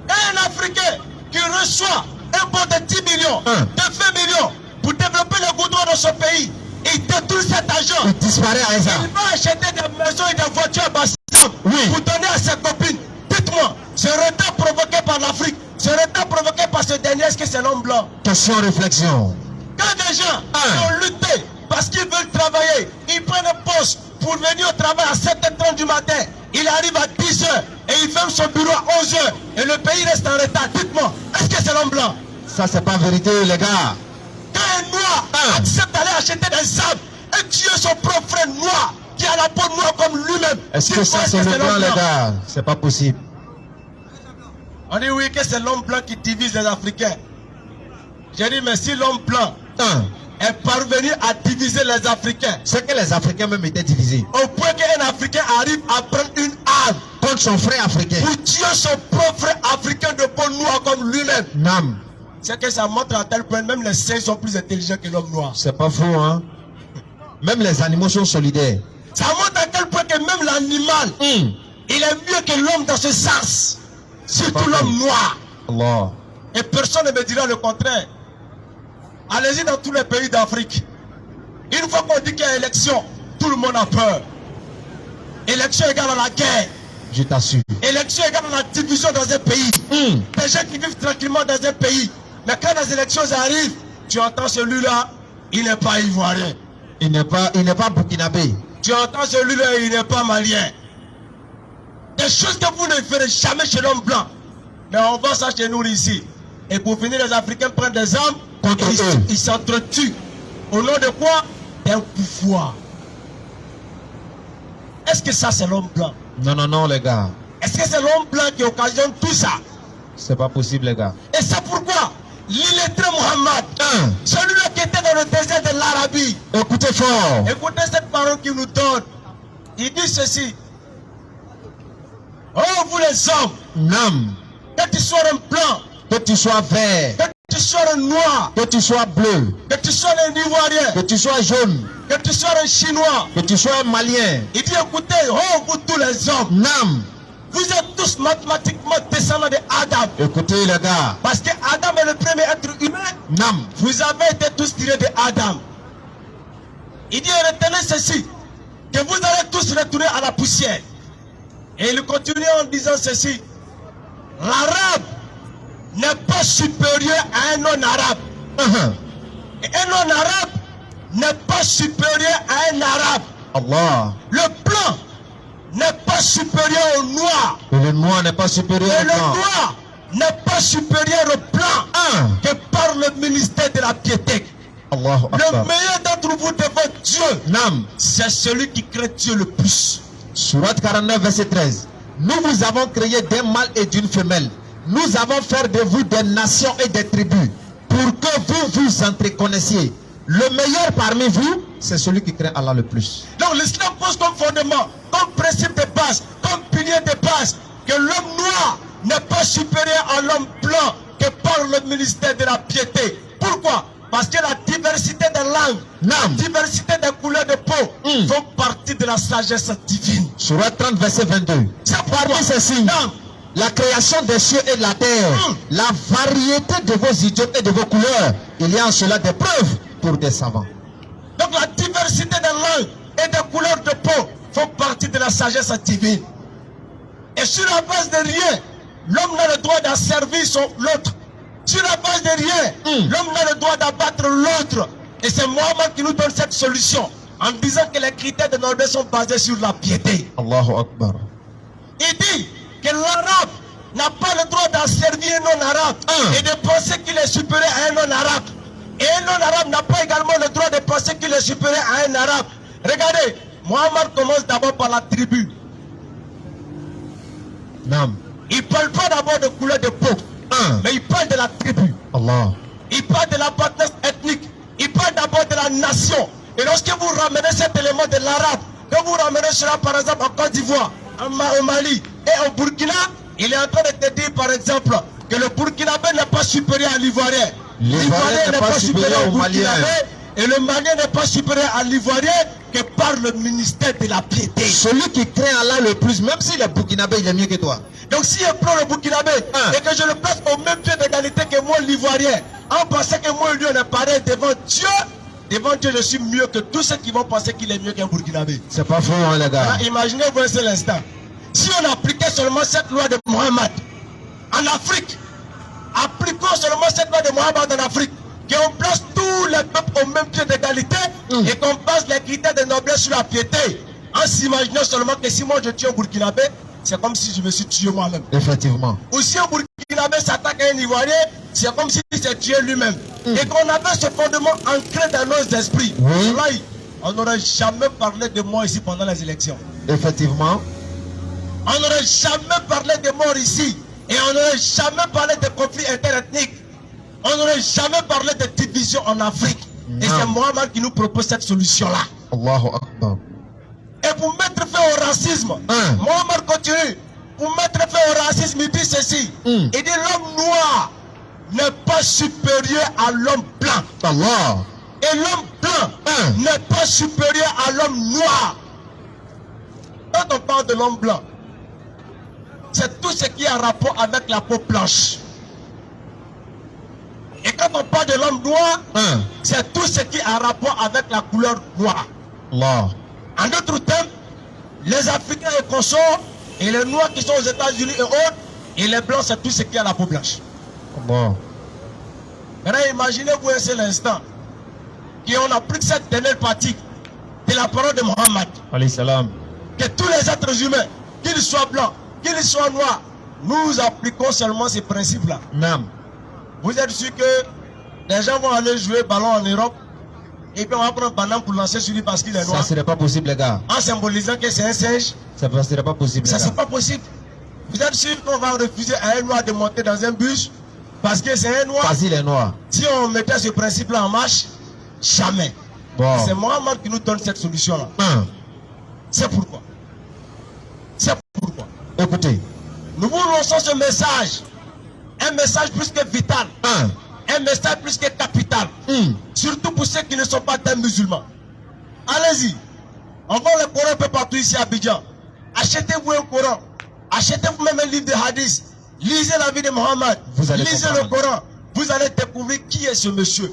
Un Africain qui reçoit un bon de 10 millions, de 20 millions pour développer le goudron dans son pays, il détruit cet argent. Il disparaît à ça. Il va acheter des maisons et des voitures à Bassam pour donner à ses copines. Dites-moi, ce retard provoqué par l'Afrique, ce retard provoqué par ce dernier, est-ce que c'est l'homme blanc? Question, réflexion. Quand des gens ont lutté parce qu'ils veulent travailler, ils prennent un poste pour venir au travail à 7h30 du matin, il arrive à 10h et il ferme son bureau à 11h et le pays reste en retard. Dites-moi, est-ce que c'est l'homme blanc? Ça, c'est pas vérité, les gars. Quand un noir accepte d'aller acheter des armes et tuer son propre frère noir qui a la peau noire comme lui-même, est-ce que ça, c'est le blanc, les gars? C'est pas possible. On dit oui que c'est l'homme blanc qui divise les Africains. J'ai dit, mais si l'homme blanc est parvenu à diviser les Africains. C'est que les Africains même étaient divisés. Au point qu'un Africain arrive à prendre une arme Contre son frère africain. pour tuer son propre frère africain de peau noire comme lui-même. Nam. C'est que ça montre à tel point même les saints sont plus intelligents que l'homme noir. C'est pas faux, hein. Même les animaux sont solidaires. Ça montre à quel point que même l'animal, il est mieux que l'homme dans ce sens. Surtout l'homme noir. Allah. Et personne ne me dira le contraire. Allez-y dans tous les pays d'Afrique. Une fois qu'on dit qu'il y a élection, tout le monde a peur. Élection égale à la guerre. Je t'assure. Élection égale à la division dans un pays. Des gens qui vivent tranquillement dans un pays. Mais quand les élections arrivent, tu entends celui-là, il n'est pas ivoirien. Il n'est pas burkinabé. Tu entends celui-là, il n'est pas malien. Des choses que vous ne verrez jamais chez l'homme blanc. Mais on voit ça chez nous ici. Et pour finir, les Africains prennent des armes contre eux. Ils s'entretuent. Au nom de quoi? D'un pouvoir. Est-ce que ça c'est l'homme blanc? Non, non, non, les gars. Est-ce que c'est l'homme blanc qui occasionne tout ça? C'est pas possible, les gars. Et c'est pourquoi l'illettré Mohammed, celui-là qui était dans le désert de l'Arabie, Écoutez fort. écoutez cette parole qu'il nous donne. Il dit ceci. Oh, vous les hommes, Nam. que tu sois un blanc, Que tu sois vert. que tu sois un noir, Que tu sois bleu. que tu sois un ivoirien, Que tu sois jaune. que tu sois un chinois. Que tu sois un malien. Il dit écoutez, oh, vous tous les hommes, Nam. vous êtes tous mathématiquement descendants de Adam. Écoutez, les gars. Parce que Adam est le premier être humain. Nam. Vous avez été tous tirés de Adam. Il dit retenez ceci, que vous allez tous retourner à la poussière. Et il continue en disant ceci. L'arabe n'est pas supérieur à un non-arabe. Et un non-arabe n'est pas supérieur à un arabe. Allah. Le blanc n'est pas supérieur au noir. Et le noir n'est pas supérieur Et au le blanc. noir n'est pas supérieur au blanc. Que par le ministère de la piété. Allahu Le Akbar. meilleur d'entre vous devant Dieu, Nam. c'est celui qui craint Dieu le plus. Surat 49, verset 13. Nous vous avons créé d'un mâle et d'une femelle. Nous avons fait de vous des nations et des tribus pour que vous vous entreconnaissiez. Le meilleur parmi vous, c'est celui qui craint Allah le plus. Donc l'islam pose comme fondement, comme principe de base, comme pilier de base, que l'homme noir n'est pas supérieur à l'homme blanc que par le ministère de la piété. Pourquoi? Parce que la diversité des langues, la diversité des couleurs de peau font partie de la sagesse divine. Surat 30, verset 22. Parmi ces signes, la création des cieux et de la terre, la variété de vos idiomes et de vos couleurs, il y a en cela des preuves pour des savants. Donc la diversité des langues et des couleurs de peau font partie de la sagesse divine. Et sur la base de rien, l'homme n'a le droit d'asservir l'autre. Sur la base de rien, l'homme n'a le droit d'abattre l'autre. Et c'est Mohammed qui nous donne cette solution en disant que les critères de noblesse sont basés sur la piété. Allahu Akbar. Il dit que l'arabe n'a pas le droit d'asservir un non-arabe et de penser qu'il est supérieur à un non-arabe. Et un non-arabe n'a pas également le droit de penser qu'il est supérieur à un arabe. Regardez, Mohammed commence d'abord par la tribu. Nam. Il ne parle pas d'abord de couleur de peau, mais il parle de la tribu. Allah. Il parle de l'appartenance ethnique. Il parle d'abord de la nation. Et lorsque vous ramenez cet élément de l'arabe, que vous ramenez cela par exemple en Côte d'Ivoire, au Mali et au Burkina, il est en train de te dire par exemple que le Burkinabé n'est pas supérieur à l'Ivoirien. L'Ivoirien n'est pas supérieur au Malien. Et le Malien n'est pas supérieur à l'Ivoirien que par le ministère de la piété. Celui qui craint Allah le plus, même s'il est burkinabé, il est mieux que toi. Donc si je prends le Burkinabé et que je le place au même pied d'égalité que moi l'Ivoirien, en pensant que moi lui on est pareil devant Dieu je suis mieux que tous ceux qui vont penser qu'il est mieux qu'un Burkinabé. C'est pas faux, hein, les gars. Alors, imaginez-vous un seul instant. Si on appliquait seulement cette loi de Mohammed en Afrique, appliquons seulement cette loi de Mohammed en Afrique, qu'on place tous les peuples au même pied d'égalité et qu'on base les critères de noblesse sur la piété, en s'imaginant seulement que si moi je tue un Burkinabé, c'est comme si je me suis tué moi-même. Effectivement. Ou si un Burkinabé s'attaque à un Ivoirien, c'est comme s'il s'est tué lui-même. Et qu'on avait ce fondement ancré dans nos esprits. Là, on n'aurait jamais parlé de mort ici pendant les élections. Effectivement. On n'aurait jamais parlé de mort ici. Et on n'aurait jamais parlé de conflits interethniques. On n'aurait jamais parlé de division en Afrique. Et c'est Mohammed qui nous propose cette solution-là. Allahu Akbar. Et pour mettre fin au racisme, Mohammed continue. Pour mettre fin au racisme, il dit ceci. Il dit l'homme noir n'est pas supérieur à l'homme blanc. Allah. Et l'homme blanc n'est pas supérieur à l'homme noir. Quand on parle de l'homme blanc, c'est tout ce qui a rapport avec la peau blanche. Et quand on parle de l'homme noir, c'est tout ce qui a rapport avec la couleur noire. Allah. En d'autres termes, les Africains et consorts, et les Noirs qui sont aux États-Unis et autres, et les Blancs, c'est tout ce qui a la peau blanche. Allah. Maintenant, imaginez-vous un seul instant qu'on a pris cette dernière partie de la parole de Mohammed. Alayhi salam. Que tous les êtres humains, qu'ils soient blancs, qu'ils soient noirs, nous appliquons seulement ces principes-là. Nam. Vous êtes sûr que les gens vont aller jouer ballon en Europe et puis on va prendre un banane pour lancer sur lui parce qu'il est noir? Ça serait pas possible, les gars. En symbolisant que c'est un singe. Ça serait pas possible. Ça, c'est pas possible. Vous êtes sûr qu'on va refuser à un noir de monter dans un bus parce que c'est un noir? Parce qu'il est noir. Si on mettait ce principe-là en marche, jamais. Bon. C'est Mohammed qui nous donne cette solution-là. C'est pourquoi. C'est pourquoi. Écoutez. Nous vous lançons ce message. Un message plus que vital. Un message plus que capital. Surtout pour ceux qui ne sont pas des musulmans. Allez-y. On vend le Coran un peu partout ici à Abidjan. Achetez-vous un Coran. Achetez-vous même un livre de hadith. Lisez la vie de Mohammed. Lisez le Coran. Vous allez découvrir qui est ce monsieur.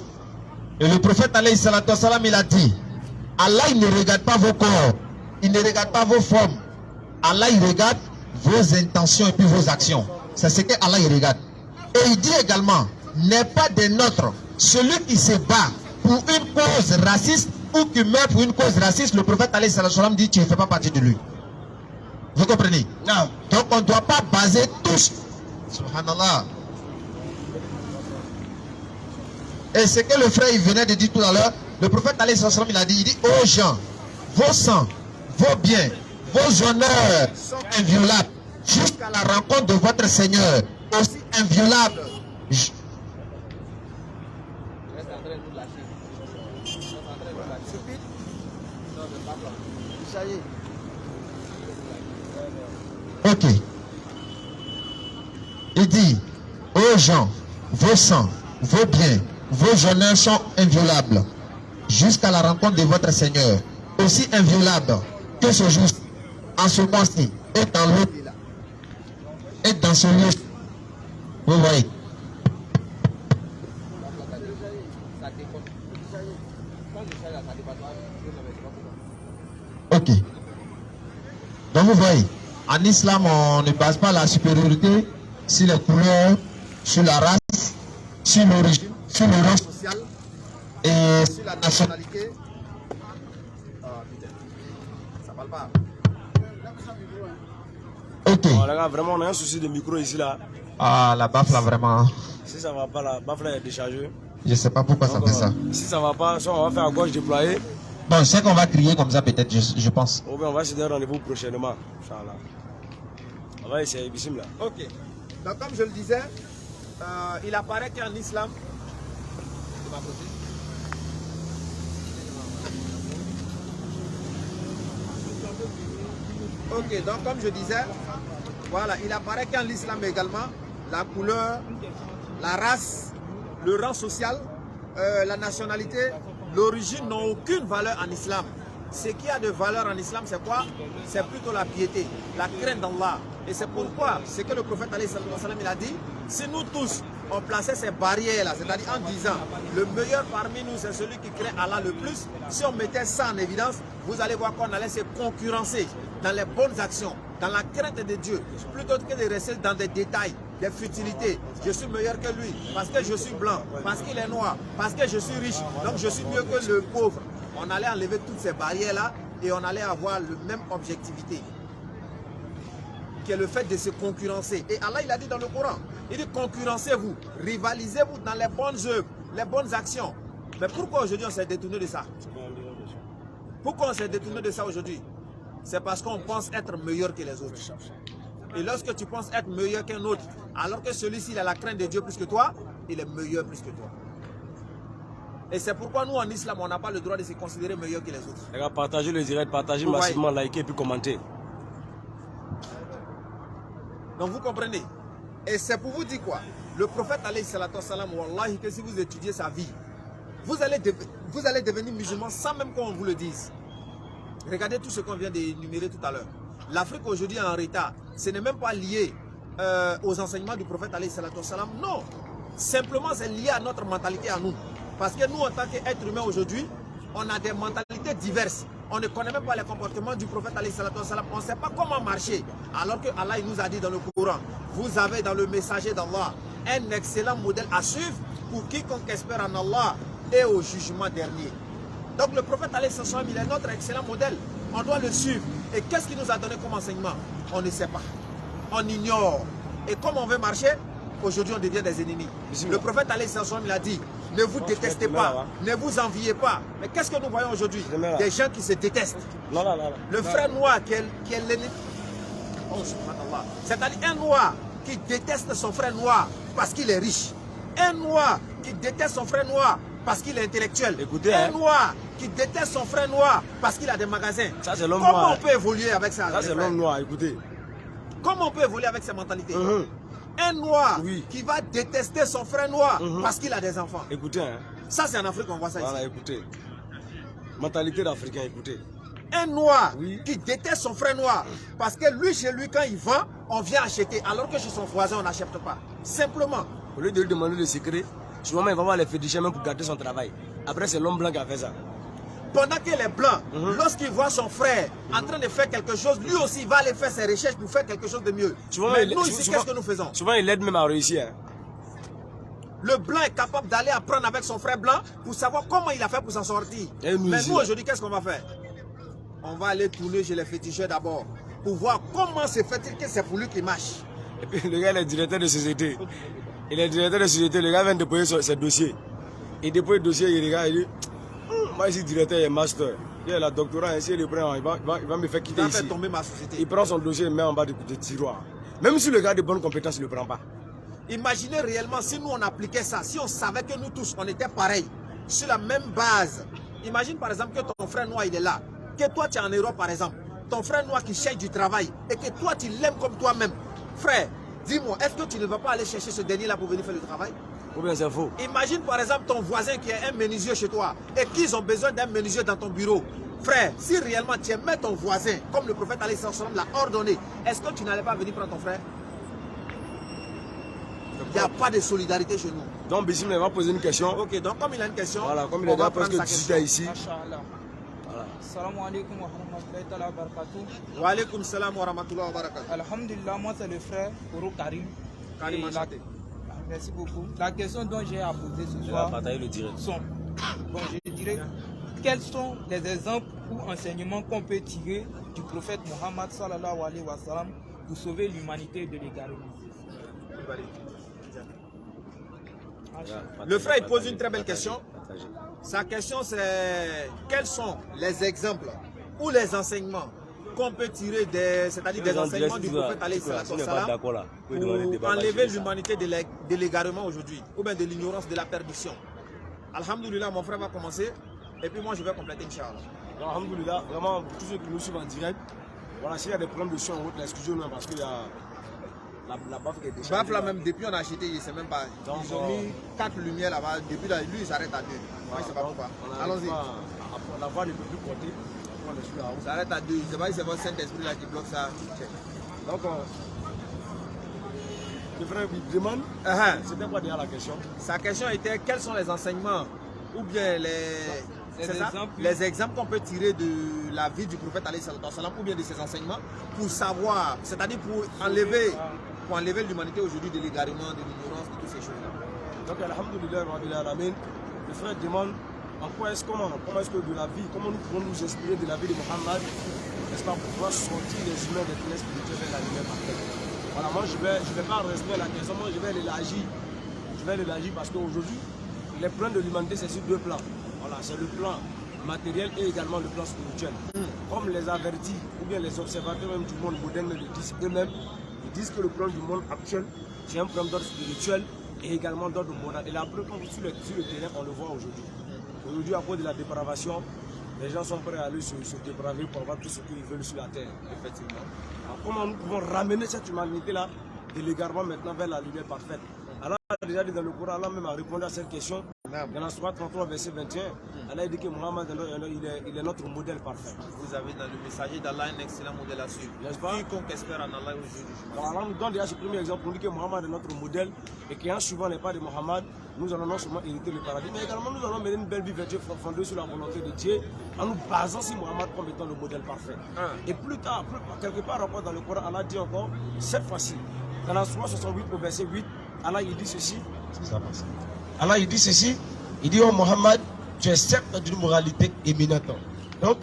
Et le prophète alayhi salatu wassalam, il a dit, Allah il ne regarde pas vos corps. Il ne regarde pas vos formes. Allah il regarde vos intentions et puis vos actions. C'est ce que Allah il regarde. Et il dit également, n'est pas des nôtres celui qui se bat pour une cause raciste ou qui meurt pour une cause raciste. Le prophète alayhi salatu wassalam dit, tu ne fais pas partie de lui. Vous comprenez? Non. Donc on ne doit pas baser tous. Subhanallah. Et ce que le frère il venait de dire tout à l'heure, le prophète alayhi sallam, il a dit, il dit, ô gens, vos sangs, vos biens, vos honneurs sont inviolables jusqu'à la rencontre de votre Seigneur, aussi inviolables. Ok. Il dit, ô gens, vos sangs, vos biens, vos honneurs sont inviolables jusqu'à la rencontre de votre Seigneur, aussi inviolables que ce jour, en ce mois-ci, et dans l'au-delà, et dans ce lieu. Vous voyez. Ok. Donc vous voyez, en islam, on ne base pas la supériorité sur les couleurs, sur la race, sur l'origine, sur le rang social et sur la nationalité. Ça parle pas. Ok. Oh, les gars, vraiment, on a un souci de micro ici là. Ah, la baffe là, vraiment. Si ça va pas, la baffe là est déchargée. Je sais pas pourquoi ça fait ça. Si ça va pas, soit on va faire à gauche déployer. Bon, je sais qu'on va crier comme ça peut-être, je pense. Ou bien on va se donner rendez-vous prochainement. Inch'Allah. On va essayer, Bissim là. Ok. Donc comme je le disais, il apparaît qu'en islam, ok, donc comme je disais, voilà, il apparaît qu'en islam également, la couleur, la race, le rang social, la nationalité, l'origine n'ont aucune valeur en islam. Ce qui a de valeur en islam, c'est quoi? C'est plutôt la piété, la crainte d'Allah. Et c'est pourquoi, ce que le prophète il a dit, si nous tous, on plaçait ces barrières-là, c'est-à-dire en disant, le meilleur parmi nous, c'est celui qui craint Allah le plus, si on mettait ça en évidence, vous allez voir qu'on allait se concurrencer dans les bonnes actions, dans la crainte de Dieu, plutôt que de rester dans des détails, des futilités. Je suis meilleur que lui, parce que je suis blanc, parce qu'il est noir, parce que je suis riche, donc je suis mieux que le pauvre. On allait enlever toutes ces barrières-là et on allait avoir la même objectivité, qui est le fait de se concurrencer. Et Allah, il a dit dans le Coran, il dit concurrencez-vous, rivalisez-vous dans les bonnes œuvres, les bonnes actions. Mais pourquoi aujourd'hui on s'est détourné de ça? Pourquoi on s'est détourné de ça aujourd'hui? C'est parce qu'on pense être meilleur que les autres. Et lorsque tu penses être meilleur qu'un autre, alors que celui-ci a la crainte de Dieu plus que toi, il est meilleur plus que toi. Et c'est pourquoi nous, en islam, on n'a pas le droit de se considérer meilleur que les autres. Les gars, partagez le direct, partagez Vous massivement, likez et puis commentez. Donc vous comprenez. Et c'est pour vous dire quoi? Le prophète alayhi salatu wassalam, wallahi, que si vous étudiez sa vie, vous allez devenir musulman sans même qu'on vous le dise. Regardez tout ce qu'on vient d'énumérer tout à l'heure. L'Afrique aujourd'hui est en retard. Ce n'est même pas lié aux enseignements du prophète alayhi salatu wassalam. Non. Simplement, c'est lié à notre mentalité à nous. Parce que nous, en tant qu'êtres humains aujourd'hui, on a des mentalités diverses. On ne connaît même pas les comportements du prophète alayhi salatu wassalam. On ne sait pas comment marcher. Alors que Allah il nous a dit dans le Coran, vous avez dans le messager d'Allah un excellent modèle à suivre pour quiconque espère en Allah et au jugement dernier. Donc le prophète alayhi salatu wassalam, il est notre excellent modèle. On doit le suivre. Et qu'est-ce qu'il nous a donné comme enseignement? On ne sait pas. On ignore. Et comme on veut marcher, aujourd'hui on devient des ennemis. Le prophète alayhi salatu wassalam, il a dit, ne vous détestez pas, ne vous enviez pas. Mais qu'est-ce que nous voyons aujourd'hui? Des gens qui se détestent. Le frère noir qui est l'ennemi. Oh, subhanallah. C'est-à-dire un noir qui déteste son frère noir parce qu'il est riche. Un noir qui déteste son frère noir parce qu'il est intellectuel. Écoutez, un noir qui déteste son frère noir parce qu'il a des magasins. Ça, c'est l'homme Comment noir. on peut évoluer avec ça? Ça, c'est l'homme noir, écoutez. Comment on peut évoluer avec ces mentalités? Un noir qui va détester son frère noir parce qu'il a des enfants. Écoutez, hein. Ça, c'est en Afrique, on voit ça Voilà, ici. écoutez. Mentalité d'Africain, écoutez. Un noir qui déteste son frère noir parce que lui, chez lui, quand il vend, on vient acheter. Alors que chez son voisin, on n'achète pas. Simplement. Au lieu de lui demander le secret, souvent il va voir les féticheurs même pour garder son travail. Après, c'est l'homme blanc qui a fait ça. Pendant que les blancs, lorsqu'il voit son frère en train de faire quelque chose, lui aussi il va aller faire ses recherches pour faire quelque chose de mieux. Mais nous ici, qu'est-ce que nous faisons? Souvent, il aide même à réussir. Hein. Le blanc est capable d'aller apprendre avec son frère blanc pour savoir comment il a fait pour s'en sortir. Mais nous aujourd'hui, qu'est-ce qu'on va faire? On va aller tourner chez les féticheurs d'abord pour voir comment se fait-il que c'est pour lui qui marche. Et puis le gars, il est directeur de société. Il est directeur de société, le gars vient de déposer ses dossiers. Il dépose le dossier, il regarde, il dit moi ici, directeur et master. Il a la doctorat, ici, il prend, il va me faire quitter il va ici. faire tomber ma société. Il prend son dossier, il met en bas du tiroir. Même si le gars a de bonnes compétences, il ne le prend pas. Imaginez réellement si nous on appliquait ça, si on savait que nous tous on était pareils, sur la même base. Imagine par exemple que ton frère noir il est là, que toi tu es en Europe par exemple, ton frère noir qui cherche du travail et que toi tu l'aimes comme toi-même. Frère, dis-moi, est-ce que tu ne vas pas aller chercher ce dernier là pour venir faire le travail? Ou bien c'est faux. Imagine par exemple ton voisin qui est un menuisier chez toi et qu'ils ont besoin d'un menuisier dans ton bureau. Frère, si réellement tu aimais ton voisin, comme le prophète alayhi sallam l'a ordonné, est-ce que tu n'allais pas venir prendre ton frère? Il n'y a pas de solidarité chez nous. Donc Bissim il va poser une question. Ok, donc comme il a une question, voilà, comme il on est va là prendre presque sa 18 question. ans ici. Voilà. Salam alaikum wa rahmatullahi ta'ala wa barakatuh. Wa alaikum salam wa rahmatullahi wa barakatuh. Alhamdulillah, moi c'est le frère Oro Karim. Karim, Et enchanté. Merci beaucoup. La question dont j'ai à poser ce soir Partager le direct. sont, bon, je dirais, quels sont les exemples ou enseignements qu'on peut tirer du prophète Mohammed sallallahu alayhi wa sallam pour sauver l'humanité de l'égarement? Le frère il pose une très belle question. Sa question c'est quels sont les exemples ou les enseignements qu'on peut tirer c'est-à-dire des enseignements du prophète alayhi salatu wassalam pour enlever l'humanité de l'égarement aujourd'hui ou bien de l'ignorance, de la perdition. Alhamdulillah, mon frère va commencer et puis moi je vais compléter, Inch'Allah. Alhamdulillah, vraiment tous ceux qui nous suivent en direct, voilà, s'il y a des problèmes de son en route, excusez-nous parce qu'il y a la baffe qui est déchargée. Baffe là même, depuis on a acheté, c'est même pas. Ils ont mis 4 lumières là-bas, depuis là, lui il s'arrête à 2. Moi je sais pas pourquoi. Allons-y. La voie ne peut plus porter. Il s'arrête à 2. Je sais pas si c'est votre Saint-Esprit là qui bloque ça. Donc, le frère lui demande, c'était quoi déjà la question? Sa question était quels sont les enseignements ou bien les exemples qu'on peut tirer de la vie du prophète alayhi salatu wassalam ou bien de ses enseignements pour savoir, c'est-à-dire pour enlever l'humanité aujourd'hui de l'égarement, de l'ignorance, de toutes ces choses-là. Donc, alhamdulillah, le frère demande comment est-ce que de la vie, comment nous pouvons nous inspirer de la vie de Mohammed, n'est-ce pas, pour pouvoir sortir les humains des ténèbres spirituelles vers la lumière parfaite. Voilà, moi je vais pas rester la question, moi je vais l'élargir. Je vais l'élargir parce qu'aujourd'hui, les plans de l'humanité, c'est sur deux plans. Voilà, c'est le plan matériel et également le plan spirituel. Comme les avertis ou bien les observateurs même du monde moderne le disent eux-mêmes, ils disent que le plan du monde actuel, c'est un plan d'ordre spirituel et également d'ordre moral. Et la preuve, sur le terrain, on le voit aujourd'hui. Aujourd'hui, à cause de la dépravation, les gens sont prêts à aller se dépraver pour avoir tout ce qu'ils veulent sur la terre, effectivement. Alors, comment nous pouvons ramener cette humanité-là de l'égarement maintenant vers la lumière parfaite? Allah a déjà dit dans le Coran, Allah même a répondu à cette question. Dans la Sourate 33, verset 21, Allah a dit que Muhammad il est notre modèle parfait. Vous avez dans le messager d'Allah un excellent modèle à suivre. N'est-ce pas? Quiconque espère en Allah aujourd'hui. Allah nous donne déjà ce premier exemple pour dire que Muhammad est notre modèle et qu'en suivant les pas de Muhammad, nous allons non seulement hériter le paradis, mais également nous allons mener une belle vie vertueuse fondée sur la volonté de Dieu en nous basant sur Muhammad comme étant le modèle parfait. Et plus tard, quelque part encore dans le Coran, Allah dit encore, cette fois-ci, dans la Sourate 68 au verset 8, Allah il dit ceci. Allah il dit ceci, il dit, oh Muhammad, tu es certes d'une moralité éminente. Donc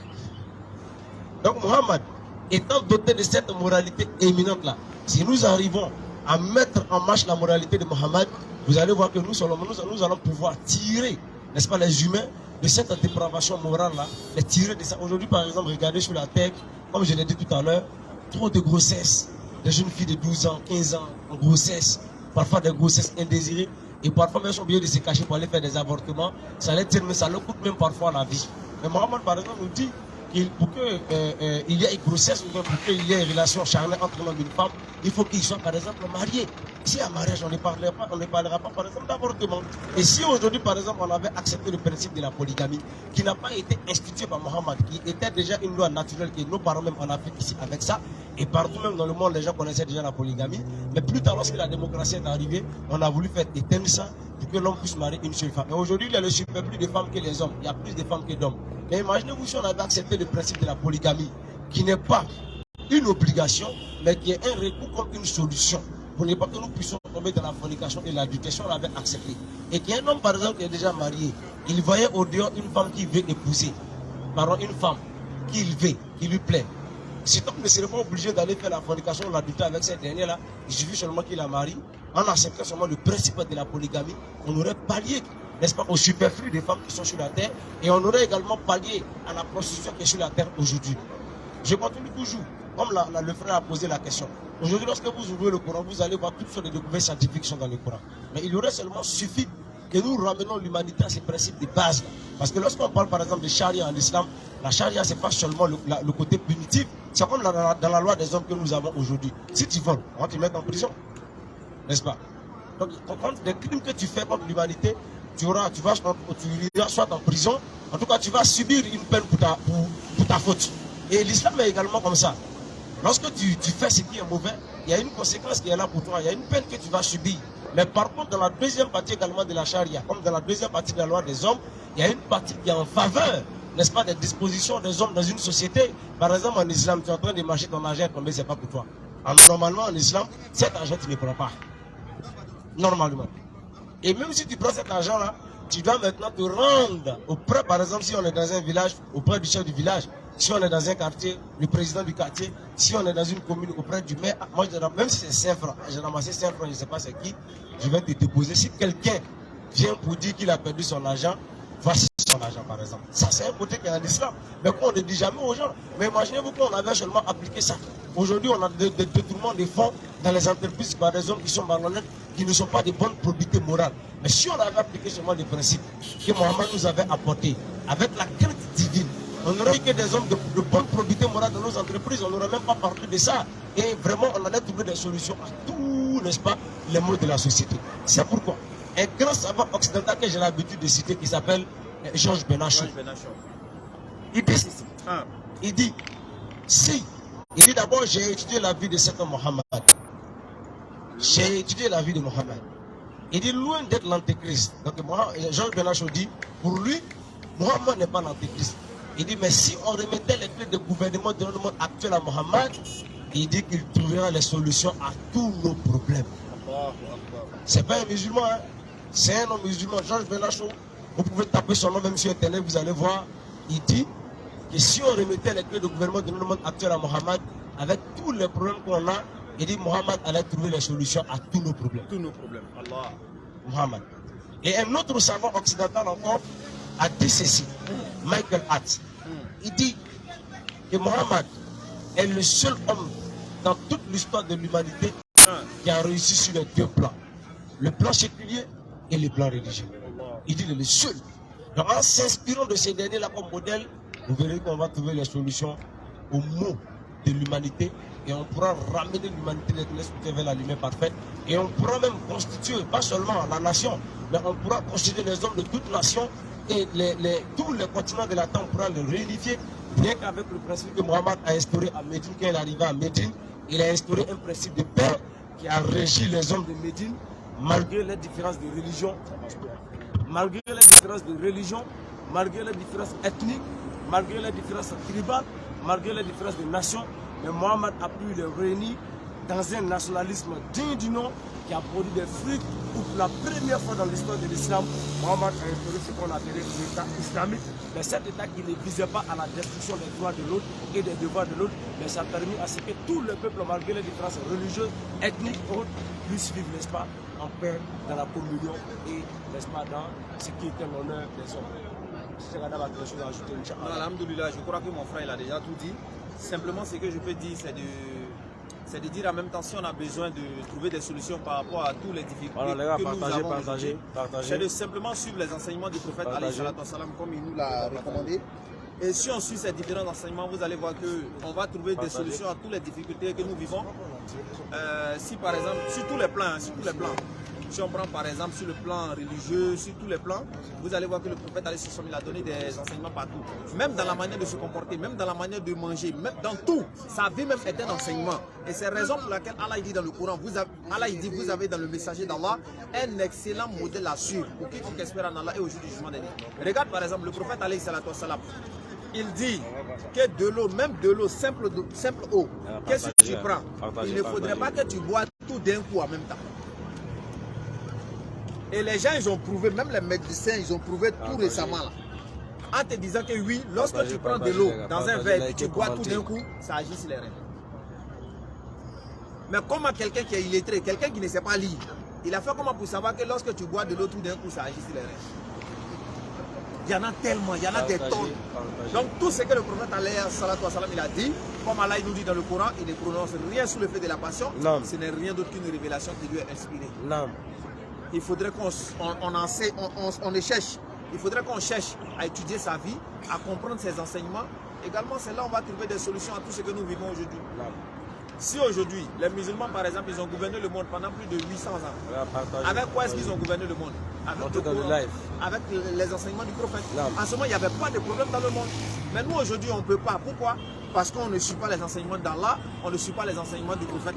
Muhammad, étant doté de cette moralité éminente là, si nous arrivons à mettre en marche la moralité de Muhammad, vous allez voir que nous allons pouvoir tirer, n'est-ce pas, les humains de cette dépravation morale là, les tirer de ça. Aujourd'hui par exemple, regardez sur la terre, comme je l'ai dit tout à l'heure, trop de grossesses, des jeunes filles de 12 ans, 15 ans en grossesse, parfois des grossesses indésirées, et parfois même sont obligés de se cacher pour aller faire des avortements, ça leur coûte même parfois la vie. Mais Mohamed par exemple nous dit pour qu'il y ait une grossesse ou pour qu'il y ait une relation charnelle entre l'homme et une femme, il faut qu'il soit par exemple marié. Si à mariage on ne parlera pas par exemple d'avortement. Et si aujourd'hui par exemple on avait accepté le principe de la polygamie, qui n'a pas été institué par Mohamed, qui était déjà une loi naturelle que nos parents même en Afrique ici avec ça, et partout même dans le monde les gens connaissaient déjà la polygamie, mais plus tard lorsque la démocratie est arrivée, on a voulu faire éteindre ça pour que l'homme puisse marier une seule femme. Et aujourd'hui il y a le surplus de femmes que les hommes, il y a plus de femmes que d'hommes. Mais imaginez-vous si on avait accepté le principe de la polygamie, qui n'est pas une obligation, mais qui est un recours comme une solution, pour ne pas que nous puissions tomber dans la fornication et l'adultère, on l'avait accepté. Et qu'il y a un homme par exemple qui est déjà marié, il voyait au dehors une femme qui veut épouser, une femme qu'il veut, qui lui plaît. Cet homme ne serait pas obligé d'aller faire la fornication ou l'adultère avec cette dernière-là, il suffit seulement qu'il la marie, en acceptant seulement le principe de la polygamie, on aurait pallié, n'est-ce pas, au superflu des femmes qui sont sur la terre, et on aurait également pallié à la prostitution qui est sur la terre aujourd'hui. Je continue toujours, comme le frère a posé la question. Aujourd'hui, lorsque vous ouvrez le Coran, vous allez voir toutes sortes de découvertes scientifiques qui sont dans le Coran. Mais il aurait seulement suffi que nous ramenons l'humanité à ces principes de base. Parce que lorsqu'on parle par exemple de charia en islam, la charia c'est pas seulement le côté punitif, c'est comme dans la loi des hommes que nous avons aujourd'hui. Si tu voles, on va te mettre en prison, n'est-ce pas? Donc, les crimes que tu fais contre l'humanité, tu iras soit en prison, en tout cas tu vas subir une peine pour ta faute. Et l'islam est également comme ça. Lorsque tu fais ce qui est mauvais, il y a une conséquence qui est là pour toi, il y a une peine que tu vas subir. Mais par contre, dans la deuxième partie également de la charia, comme dans la deuxième partie de la loi des hommes, il y a une partie qui est en faveur, n'est-ce pas, des dispositions des hommes dans une société. Par exemple, en islam, tu es en train de marcher, ton argent est tombé, c'est pas pour toi. Alors, normalement, en islam, cet argent, tu ne le prends pas. Normalement. Et même si tu prends cet argent-là, tu dois maintenant te rendre auprès, par exemple, si on est dans un village, auprès du chef du village. Si on est dans un quartier, le président du quartier, si on est dans une commune auprès du maire, moi, même si c'est 5 francs, j'ai ramassé 5 francs, je ne sais pas c'est qui, je vais te déposer. Si quelqu'un vient pour dire qu'il a perdu son argent, voici son argent par exemple. Ça c'est un côté qui est en islam, mais qu'on ne dit jamais aux gens. Mais imaginez-vous qu'on avait seulement appliqué ça. Aujourd'hui, on a des détournements des fonds dans les entreprises par des hommes qui sont malhonnêtes, qui ne sont pas de bonne probité morale. Mais si on avait appliqué seulement des principes que Mohammed nous avait apportés, avec la crainte divine, on aurait eu que des hommes de bonne probité morale dans nos entreprises, on n'aurait même pas parlé de ça. Et vraiment, on allait trouver des solutions à tout, n'est-ce pas, les maux de la société. C'est pourquoi un grand savant occidental que j'ai l'habitude de citer, qui s'appelle Georges Benachou, il dit d'abord, j'ai étudié la vie de cet homme Mohammed. J'ai étudié la vie de Mohammed. Il dit, loin d'être l'antéchrist. Donc, Georges Benachou dit, pour lui, Mohammed n'est pas l'antéchrist. Il dit, mais si on remettait les clés de gouvernement de notre monde actuel à Mohammed, il dit qu'il trouvera les solutions à tous nos problèmes. C'est pas un musulman, hein? C'est un homme musulman, Georges Benachou. Vous pouvez taper son nom même sur Internet, vous allez voir. Il dit que si on remettait les clés de gouvernement de notre monde actuel à Mohammed, avec tous les problèmes qu'on a, il dit Mohammed allait trouver les solutions à tous nos problèmes. Tous nos problèmes. Allah. Mohammed. Et un autre savant occidental encore a dit ceci, Michael Hart. Il dit que Mohammed est le seul homme dans toute l'histoire de l'humanité qui a réussi sur les deux plans. Le plan séculier et le plan religieux. Il dit qu'il est le seul. Donc en s'inspirant de ces derniers-là comme modèle, vous verrez qu'on va trouver les solutions aux maux de l'humanité et on pourra ramener l'humanité vers la lumière parfaite et on pourra même constituer, pas seulement la nation, mais on pourra constituer les hommes de toute nation et tous les continents de la Terre, on pourra les réunifier rien qu'avec le principe que Mohammed a instauré à Médine. Quand il est arrivé à Médine, il a instauré un principe de paix qui a régi les hommes de Médine malgré les différences de religion, malgré les différences de religion, malgré les différences ethniques, malgré les différences tribales, malgré les différences de nations. Mais Mohammed a pu les réunir dans un nationalisme digne du nom qui a produit des fruits où pour la première fois dans l'histoire de l'islam, Mohammed a instauré ce qu'on appelait l'État islamique. Mais cet État qui ne visait pas à la destruction des droits de l'autre et des devoirs de l'autre, mais ça a permis à ce que tout le peuple, malgré les différences religieuses, ethniques et autres, puisse vivre, n'est-ce pas, en paix, dans la communion et, n'est-ce pas, dans ce qui était l'honneur des hommes. C'est la dernière chose à ajouter. Alhamdoulilah, je crois que mon frère il a déjà tout dit. Simplement, ce que je peux dire, c'est de dire en même temps si on a besoin de trouver des solutions par rapport à tous les difficultés que nous avons aujourd'hui. C'est de simplement suivre les enseignements du prophète alayhi salatu wassalam comme il nous l'a recommandé. Et si on suit ces différents enseignements, vous allez voir qu'on va trouver des solutions à toutes les difficultés que nous vivons. Si par exemple, sur tous les plans, si on prend par exemple sur le plan religieux, sur tous les plans, vous allez voir que le prophète il a donné des enseignements partout. Même dans la manière de se comporter, même dans la manière de manger, même dans tout. Sa vie même est un enseignement. Et c'est la raison pour laquelle Allah dit dans le Coran, Allah dit, vous avez dans le messager d'Allah un excellent modèle à suivre pour quiconque espère en Allah et au jour du jugement des derniers. Regarde par exemple le prophète alayhi salatu wassalam. Il dit que de l'eau, même de l'eau, simple eau, qu'est-ce que tu prends? Il ne faudrait pas que tu bois tout d'un coup en même temps. Et les gens, ils ont prouvé, même les médecins, ils ont prouvé tout récemment là. En te disant que oui, lorsque tu prends de l'eau dans un verre et tu bois tout d'un coup, ça agit sur les reins. Mais comment quelqu'un qui est illettré, quelqu'un qui ne sait pas lire, il a fait comment pour savoir que lorsque tu bois de l'eau tout d'un coup, ça agit sur les reins? Il y en a tellement, il y en a des tonnes. Donc tout ce que le prophète alayhi salatu wassalam il a dit, comme Allah il nous dit dans le Coran, il ne prononce rien sous le fait de la passion, ce n'est rien d'autre qu'une révélation qui lui est inspirée. Il faudrait qu'on cherche. Il faudrait qu'on cherche à étudier sa vie, à comprendre ses enseignements. Également, c'est là où on va trouver des solutions à tout ce que nous vivons aujourd'hui. Si aujourd'hui, les musulmans, par exemple, ils ont gouverné le monde pendant plus de 800 ans, avec quoi est-ce qu'ils ont gouverné le monde? Avec les enseignements du prophète. En ce moment, il n'y avait pas de problème dans le monde. Mais nous, aujourd'hui, on ne peut pas. Pourquoi? Parce qu'on ne suit pas les enseignements d'Allah, on ne suit pas les enseignements du prophète.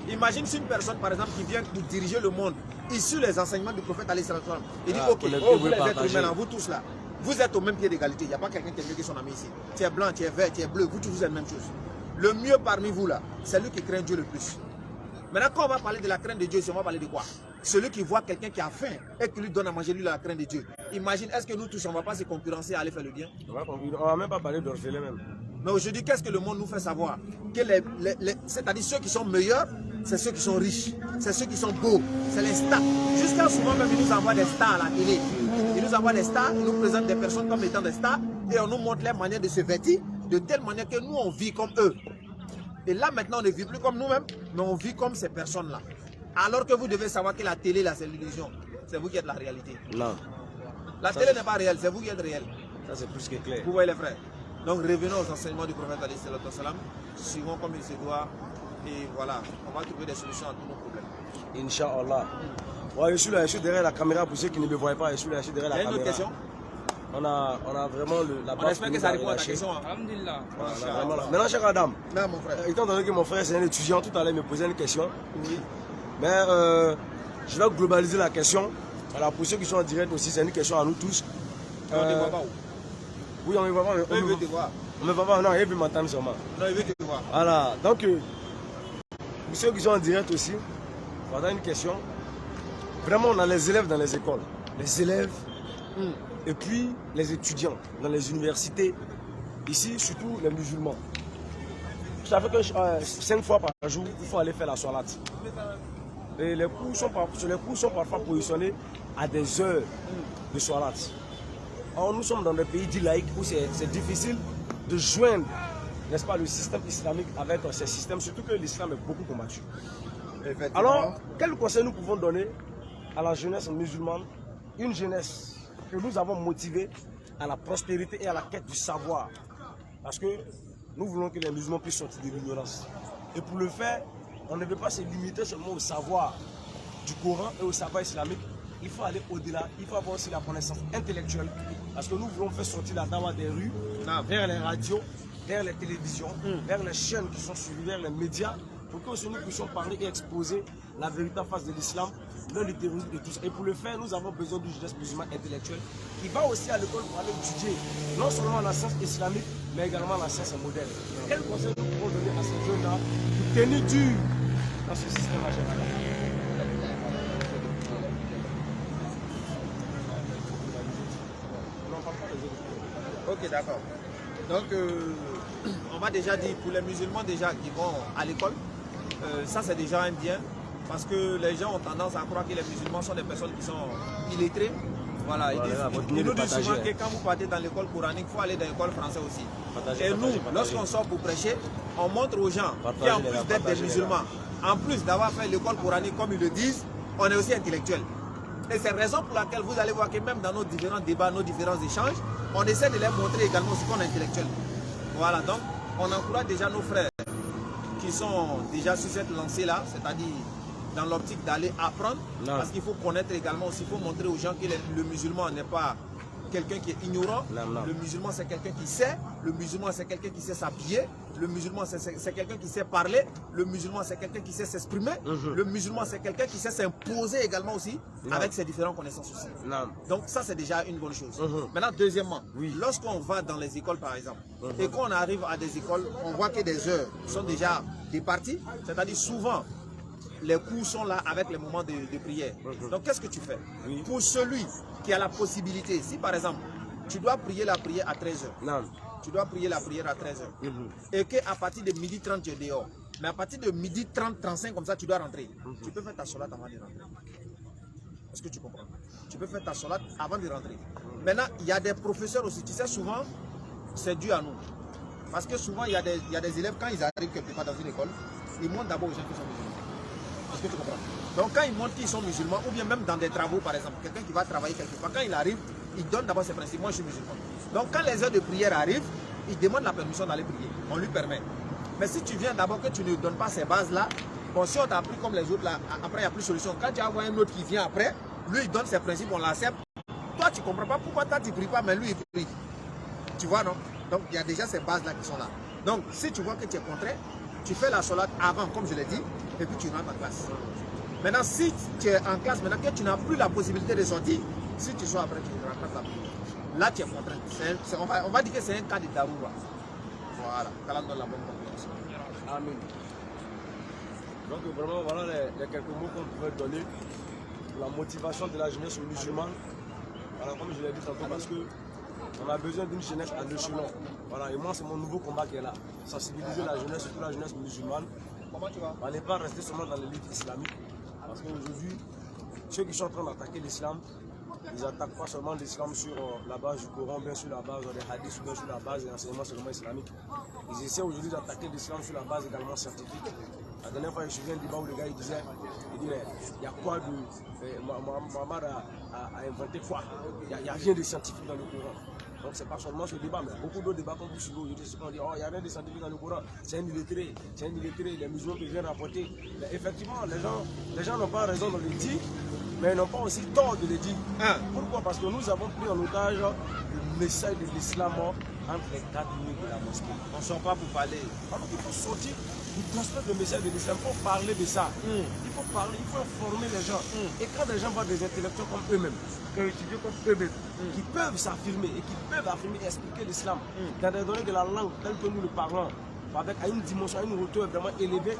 Imagine si une personne, par exemple, qui vient pour diriger le monde, issue les enseignements du prophète, il dit, ok, vous les êtres humains, vous tous là, vous êtes au même pied d'égalité. Il n'y a pas quelqu'un qui est mieux que son ami ici. Tu es blanc, tu es vert, tu es bleu, vous tous vous êtes la même chose. Le mieux parmi vous là, c'est lui qui craint Dieu le plus. Maintenant, quand on va parler de la crainte de Dieu, on va parler de quoi? Celui qui voit quelqu'un qui a faim et qui lui donne à manger, lui, la crainte de Dieu. Imagine, est-ce que nous tous, on ne va pas se concurrencer à aller faire le bien? On ne va même pas parler d'orphelin même. Mais aujourd'hui, qu'est-ce que le monde nous fait savoir? C'est-à-dire ceux qui sont meilleurs, c'est ceux qui sont riches, c'est ceux qui sont beaux, c'est les stars. Jusqu'à souvent même, ils nous envoient des stars à la télé. Ils nous envoient des stars, ils nous présentent des personnes comme étant des stars et on nous montre leur manière de se vêtir de telle manière que nous, on vit comme eux. Et là, maintenant, on ne vit plus comme nous-mêmes, mais on vit comme ces personnes-là. Alors que vous devez savoir que la télé, là, c'est l'illusion. C'est vous qui êtes la réalité. Non. La télé n'est pas réelle, c'est vous qui êtes réel. Ça, c'est plus que clair. Vous voyez les frères. Donc, revenons aux enseignements du prophète, suivons comme il se doit. Et voilà, on va trouver des solutions à tous nos problèmes. Inch'Allah. Ouais, je suis derrière la caméra pour ceux qui ne me voient pas. Je suis derrière la caméra. Il y a une autre question? On a vraiment la base. On espère que ça répond à ta question. Alhamdulillah. Voilà. Maintenant, cher Adam, non, mon frère. Étant donné que mon frère c'est un étudiant, tout à l'heure il me posait une question. Oui. Mais je vais globaliser la question. Alors, pour ceux qui sont en direct aussi, c'est une question à nous tous. On ne te voit pas où? Oui, on me voit pas. Il veut te voir. On me voit pas, non, il veut m'entendre seulement. Non, il veut te voir. Voilà, donc, pour ceux qui sont en direct aussi, voilà une question. Vraiment, on a les élèves dans les écoles. Les élèves, et puis les étudiants dans les universités. Ici, surtout les musulmans. Vous savez que 5 fois par jour, il faut aller faire la salate. Et les cours sont parfois positionnés à des heures de salate. Or, nous sommes dans des pays dits laïcs où c'est difficile de joindre, n'est-ce pas, le système islamique avec ces systèmes, surtout que l'islam est beaucoup combattu. Alors, quel conseil nous pouvons donner à la jeunesse musulmane, une jeunesse que nous avons motivé à la prospérité et à la quête du savoir. Parce que nous voulons que les musulmans puissent sortir de l'ignorance. Et pour le faire, on ne veut pas se limiter seulement au savoir du Coran et au savoir islamique. Il faut aller au-delà, il faut avoir aussi la connaissance intellectuelle. Parce que nous voulons faire sortir la dawa des rues, vers les radios, vers les télévisions, vers les chaînes qui sont suivies, vers les médias, pour que aussi nous puissions parler et exposer la véritable face de l'islam, le terrorisme et tout ça. Et pour le faire, nous avons besoin d'une jeunesse musulmane intellectuelle qui va aussi à l'école pour aller étudier non seulement la science islamique, mais également la science moderne. Quel conseil nous pouvons donner à ces jeunes-là pour tenir dur dans ce système-là? Ok, d'accord. Donc, on va déjà dire pour les musulmans déjà qui vont à l'école, ça c'est déjà un bien, parce que les gens ont tendance à croire que les musulmans sont des personnes qui sont illettrées. Voilà, ils nous disent souvent que quand vous partez dans l'école coranique, il faut aller dans l'école française aussi. Et nous, lorsqu'on sort pour prêcher, on montre aux gens qu'en plus d'être des musulmans, en plus d'avoir fait l'école coranique comme ils le disent, on est aussi intellectuel. Et c'est la raison pour laquelle vous allez voir que même dans nos différents débats, nos différents échanges, on essaie de les montrer également aussi qu'on est intellectuel. Voilà, donc on encourage déjà nos frères qui sont déjà sur cette lancée-là, c'est-à-dire dans l'optique d'aller apprendre, parce qu'il faut connaître également aussi, il faut montrer aux gens que le musulman n'est pas quelqu'un qui est ignorant, le musulman c'est quelqu'un qui sait, le musulman c'est quelqu'un qui sait s'habiller, le musulman c'est quelqu'un qui sait parler, le musulman c'est quelqu'un qui sait s'exprimer, le musulman c'est quelqu'un qui sait s'imposer également aussi avec ses différentes connaissances aussi. Donc ça c'est déjà une bonne chose. Maintenant deuxièmement, lorsqu'on va dans les écoles par exemple, et qu'on arrive à des écoles, on voit que des heures sont déjà départies, c'est-à-dire souvent les cours sont là avec les moments de prière. Donc qu'est-ce que tu fais? Pour celui qui a la possibilité, si par exemple tu dois prier la prière à 13h, tu dois prier la prière à 13h, et qu'à partir de 12h30 tu es dehors, mais à partir de 12h30, 35 comme ça tu dois rentrer, tu peux faire ta solat avant de rentrer. Est-ce que tu comprends? Tu peux faire ta solat avant de rentrer. Maintenant il y a des professeurs aussi, tu sais souvent c'est dû à nous, parce que souvent il y a des élèves quand ils arrivent quelque part dans une école, ils montrent d'abord aux gens qui sont musulmans. Est-ce que tu comprends? Donc quand ils montrent qu'ils sont musulmans, ou bien même dans des travaux par exemple, quelqu'un qui va travailler quelque part, quand il arrive, il donne d'abord ses principes, moi je suis musulman. Donc quand les heures de prière arrivent, il demande la permission d'aller prier, on lui permet. Mais si tu viens d'abord que tu ne donnes pas ces bases-là, bon si on t'a appris comme les autres là, après il n'y a plus de solution. Quand tu vas voir un autre qui vient après, lui il donne ses principes, on l'accepte. Toi tu ne comprends pas pourquoi toi tu ne pries pas, mais lui il prie. Tu vois non? Donc il y a déjà ces bases-là qui sont là. Donc si tu vois que tu es contraire, tu fais la solat avant comme je l'ai dit, et puis tu rentres en classe. Maintenant, si tu es en classe, maintenant que tu n'as plus la possibilité de sortir, si tu sors après, tu rentres la prière. Là, tu es contraint. On va dire que c'est un cas de daroura. Voilà, qu'Allah donne la bonne compréhension. Amen. Donc vraiment, voilà les quelques mots qu'on pouvait donner pour la motivation de la jeunesse musulmane. Voilà, comme je l'ai dit tantôt, parce que on a besoin d'une jeunesse à l'échelon. Voilà, et moi, c'est mon nouveau combat qui est là. Sensibiliser la jeunesse, surtout la jeunesse musulmane. On n'est pas resté seulement dans l'élite islamique. Parce qu'aujourd'hui, ceux qui sont en train d'attaquer l'islam, ils n'attaquent pas seulement l'islam sur la base du Coran, bien sur la base des hadiths, bien sur la base des enseignements seulement islamiques. Ils essaient aujourd'hui d'attaquer l'islam sur la base également scientifique. La dernière fois, je me souviens d'un débat où le gars il disait il y a quoi de. Mohamed a inventé quoi? Il n'y a rien de scientifique dans le Coran. Donc c'est pas seulement ce débat, mais beaucoup d'autres débats comme vous suivez aujourd'hui, on dit oh il n'y a rien de scientifique dans le Coran, c'est un illettré, les musulmans peuvent rien rapporter. Mais effectivement, les gens n'ont pas raison de le dire, mais ils n'ont pas aussi tort de le dire. Pourquoi? Parce que nous avons pris en otage le message de l'islam entre les 4 murs de la mosquée. On ne sort pas pour parler. Alors qu'il faut sortir pour transmettre le message de l'islam, il faut parler de ça. Il faut parler, il faut informer les gens. Et quand les gens voient des intellectuels comme eux-mêmes, étudiés comme eux-mêmes, qui peuvent s'affirmer et qui peuvent affirmer et expliquer l'islam dans des données de la langue telle que nous le parlons, avec à une dimension, à une hauteur vraiment élevée,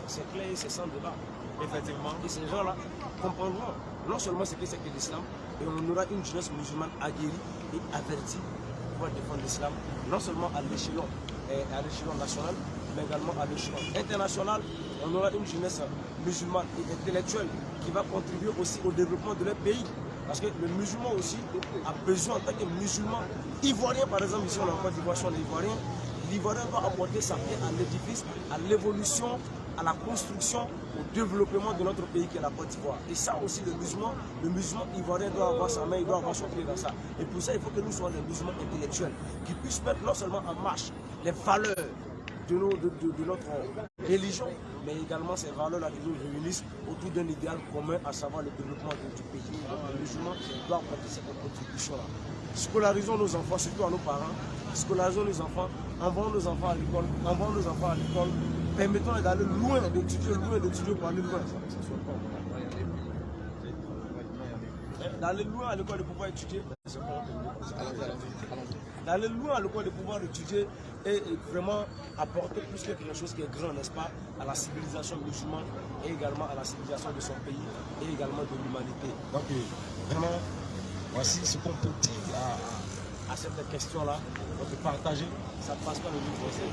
c'est clair et c'est sans débat. Effectivement, et ces gens-là comprendront non seulement ce que c'est que l'islam, et on aura une jeunesse musulmane aguerrie et avertie pour défendre l'islam, non seulement à l'échelon national, mais également à l'échelon international. On aura une jeunesse musulmane et intellectuelle qui va contribuer aussi au développement de leur pays. Parce que le musulman aussi a besoin en tant que musulman ivoirien, par exemple, ici on a en Côte d'Ivoire, on est ivoirien, l'Ivoirien doit apporter sa pierre à l'édifice, à l'évolution, à la construction, au développement de notre pays qui est la Côte d'Ivoire. Et ça aussi, le musulman ivoirien doit avoir sa main, il doit avoir son pied dans ça. Et pour ça, il faut que nous soyons des musulmans intellectuels qui puissent mettre non seulement en marche les valeurs de notre religion, mais également ces valeurs-là qui nous réunissent autour d'un idéal commun, à savoir le développement du pays. Donc les musulmans doivent apporter cette contribution-là. Scolarisons nos enfants, surtout à nos parents, scolarisons nos enfants, envoyons nos enfants à l'école, permettons d'aller loin, d'étudier pour aller loin. D'aller loin à l'école de pouvoir étudier, d'aller loin à l'école de pouvoir étudier et vraiment apporter plus que quelque chose qui est grand, n'est-ce pas, à la civilisation musulmane et également à la civilisation de son pays et également de l'humanité. Donc vraiment, voici ce qu'on peut dire à cette question-là, on peut partager, ça ne passe pas le micro français.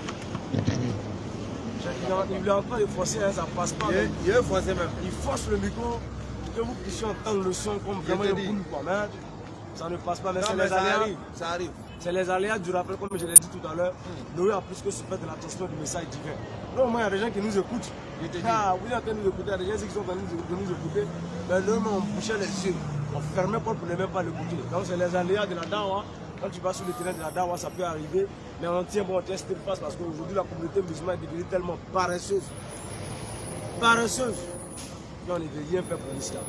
Il est en train de forcer, hein, ça ne passe pas. Il est forcé même. Il force le micro pour que vous puissiez entendre le son comme vraiment une boule, quoi. Mais ça ne passe pas, mais c'est les aléas. Ça arrive. C'est les aléas du rappel, comme je l'ai dit tout à l'heure. Noé a plus que se faire de l'attention du message divin. Non, au moins, il y a des gens qui nous écoutent. Vous êtes en train de nous écouter, il y a des gens qui sont en train de nous écouter. Mais nous, on bouchait les yeux, on fermait pour ne même pas l'écouter. Donc, c'est les aléas de la dawa. Quand tu vas sur le terrain de la dawa, ça peut arriver. Mais on tient bon, on tient face parce qu'aujourd'hui, la communauté musulmane est devenue tellement paresseuse. Paresseuse. Et on ne veut rien faire pour l'islam.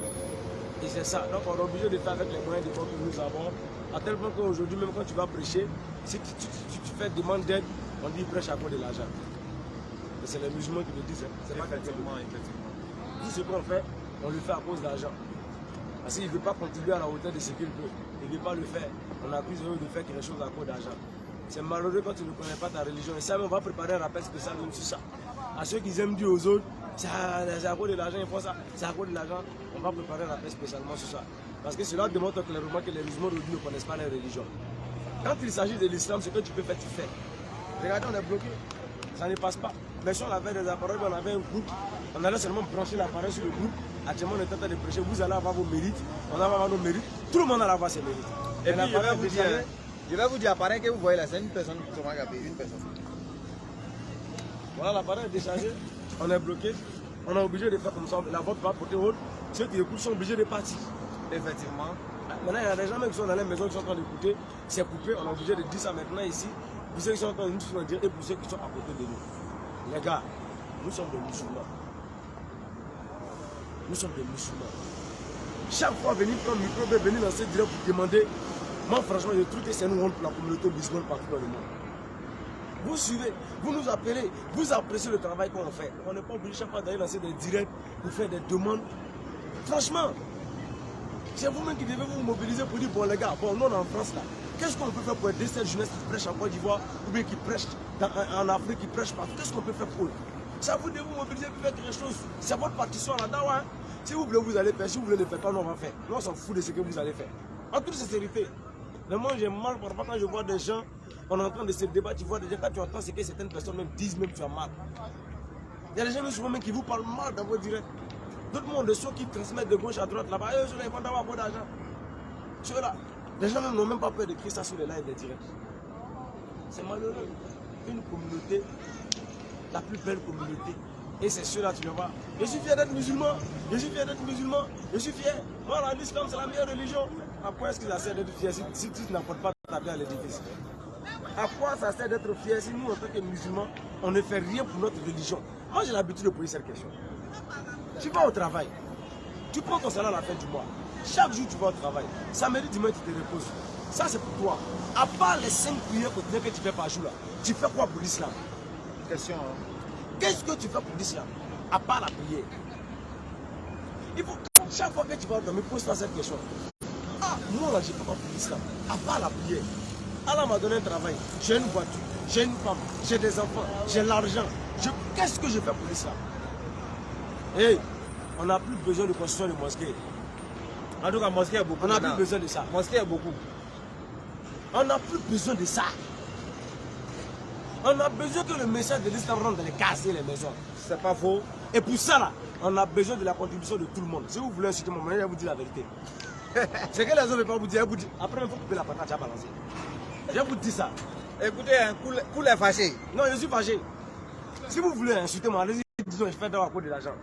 Et c'est ça. Donc, on est obligé de faire avec les moyens de bord que nous avons. À tel point qu'aujourd'hui, même quand tu vas prêcher, si tu fais demande d'aide, on dit prêche à cause de l'argent. Et c'est les musulmans qui le disent. Hein. C'est pas effectivement. Tout ce qu'on fait, on le fait à cause d'argent. Parce qu'il ne veut pas contribuer à la hauteur de ce qu'il veut. Il ne veut pas le faire. On accuse eux de faire quelque chose à cause d'argent. C'est malheureux quand tu ne connais pas ta religion. Et ça, on va préparer un rappel spécial sur ça. À ceux qui aiment Dieu aux autres, c'est à cause de l'argent, ils font ça. C'est à cause de l'argent. On va préparer un rappel spécialement sur ça. Parce que cela démontre clairement que les musulmans aujourd'hui ne connaissent pas leur religion. Quand il s'agit de l'islam, ce que tu peux faire, tu fais. Regardez, on est bloqué. Ça ne passe pas. Mais si on avait des appareils, on avait un groupe, on allait seulement brancher l'appareil sur le groupe. Actuellement, on est en train de prêcher. Vous allez avoir vos mérites. On va avoir nos mérites. Tout le monde allait avoir ses mérites. Et puis, je vais vous dire, l'appareil que vous voyez là, c'est une personne qui m'a gardé, une personne. Voilà, l'appareil est déchargé. On est bloqué. On est obligé de faire comme ça. La vote va porter haute. Ceux qui écoutent sont obligés de partir. Effectivement. Maintenant, il y a des gens qui sont dans les maisons qui sont en train d'écouter. C'est coupé. On est obligé de dire ça maintenant ici. Pour ceux qui sont en train de nous dire et pour ceux qui sont à côté de nous. Les gars, nous sommes des musulmans. Nous sommes des musulmans. Chaque fois venir prendre le micro, venir dans cette direction pour demander, moi franchement je trouve que c'est une honte pour la communauté musulmane partout dans le monde. Vous suivez, vous nous appelez, vous appréciez le travail qu'on fait. On n'est pas obligé chaque fois d'aller lancer des directs pour faire des demandes. Franchement, c'est vous-même qui devez vous mobiliser pour dire, bon les gars, bon nous on est en France là, qu'est-ce qu'on peut faire pour aider cette jeunesse qui prêche en Côte d'Ivoire ou bien qui prêche en Afrique, qui prêche partout, qu'est-ce qu'on peut faire pour eux? Ça vous devez vous mobiliser pour faire quelque chose. C'est votre partition à la dawa. Hein? Si vous voulez, vous allez faire. Si vous voulez ne faire pas, nous on va faire. Nous on s'en fout de ce que vous allez faire. En toute sincérité. Mais moi j'ai mal parfois quand je vois des gens, on est en train de se débattre, tu vois des gens, quand tu entends ce que certaines personnes même disent, même tu as mal. Il y a des gens souvent même qui vous parlent mal dans vos directs. D'autres monde, ceux qui transmettent de gauche à droite là-bas, eux ils vont avoir beaucoup d'argent. Ceux-là, les gens n'ont même pas peur d'écrire ça sur les lives des directs. C'est malheureux. Une communauté, la plus belle communauté. Et c'est ceux-là, tu le vois. Je suis fier d'être musulman. Je suis fier d'être musulman. Je suis fier. Voilà, l'islam, c'est la meilleure religion. À quoi est-ce que ça sert d'être fier si tu n'apportes pas ta vie à l'édifice? À quoi ça sert d'être fier si nous, en tant que musulmans, on ne fait rien pour notre religion? Moi, j'ai l'habitude de poser cette question. Tu vas au travail. Tu prends ton salaire à la fin du mois. Chaque jour, tu vas au travail. Samedi, dimanche, tu te reposes. Ça, c'est pour toi. À part les 5 prières quotidiennes que tu fais par jour, là, tu fais quoi pour l'islam? Question. Hein? Qu'est-ce que tu fais pour l'islam? À part la prière. Il faut que chaque fois que tu vas dormir, pose-toi cette question. Ah, moi là, je ne fais pas pour l'islam. À part la prière. Allah m'a donné un travail. J'ai une voiture, j'ai une femme, j'ai des enfants, j'ai l'argent. Qu'est-ce que je fais pour l'islam? Hey, on n'a plus besoin de construire de mosquée. En tout cas, mosquée, il y a beaucoup. On n'a plus besoin de ça. Mosquée, il y a beaucoup. On n'a plus besoin de ça. On a besoin que le message de l'islam rentre dans les cases et les maisons. C'est pas faux. Et pour ça, là, on a besoin de la contribution de tout le monde. Si vous voulez insulter mon mari, je vais vous dire la vérité. C'est que les autres ne peuvent pas vous dire. Après, il faut couper la patate, tu as balancé. Je vous dis ça. Écoutez, un coup est fâché. Non, je suis fâché. Si vous voulez insulter moi, allez-y, disons je fais d'abord à cause de l'argent.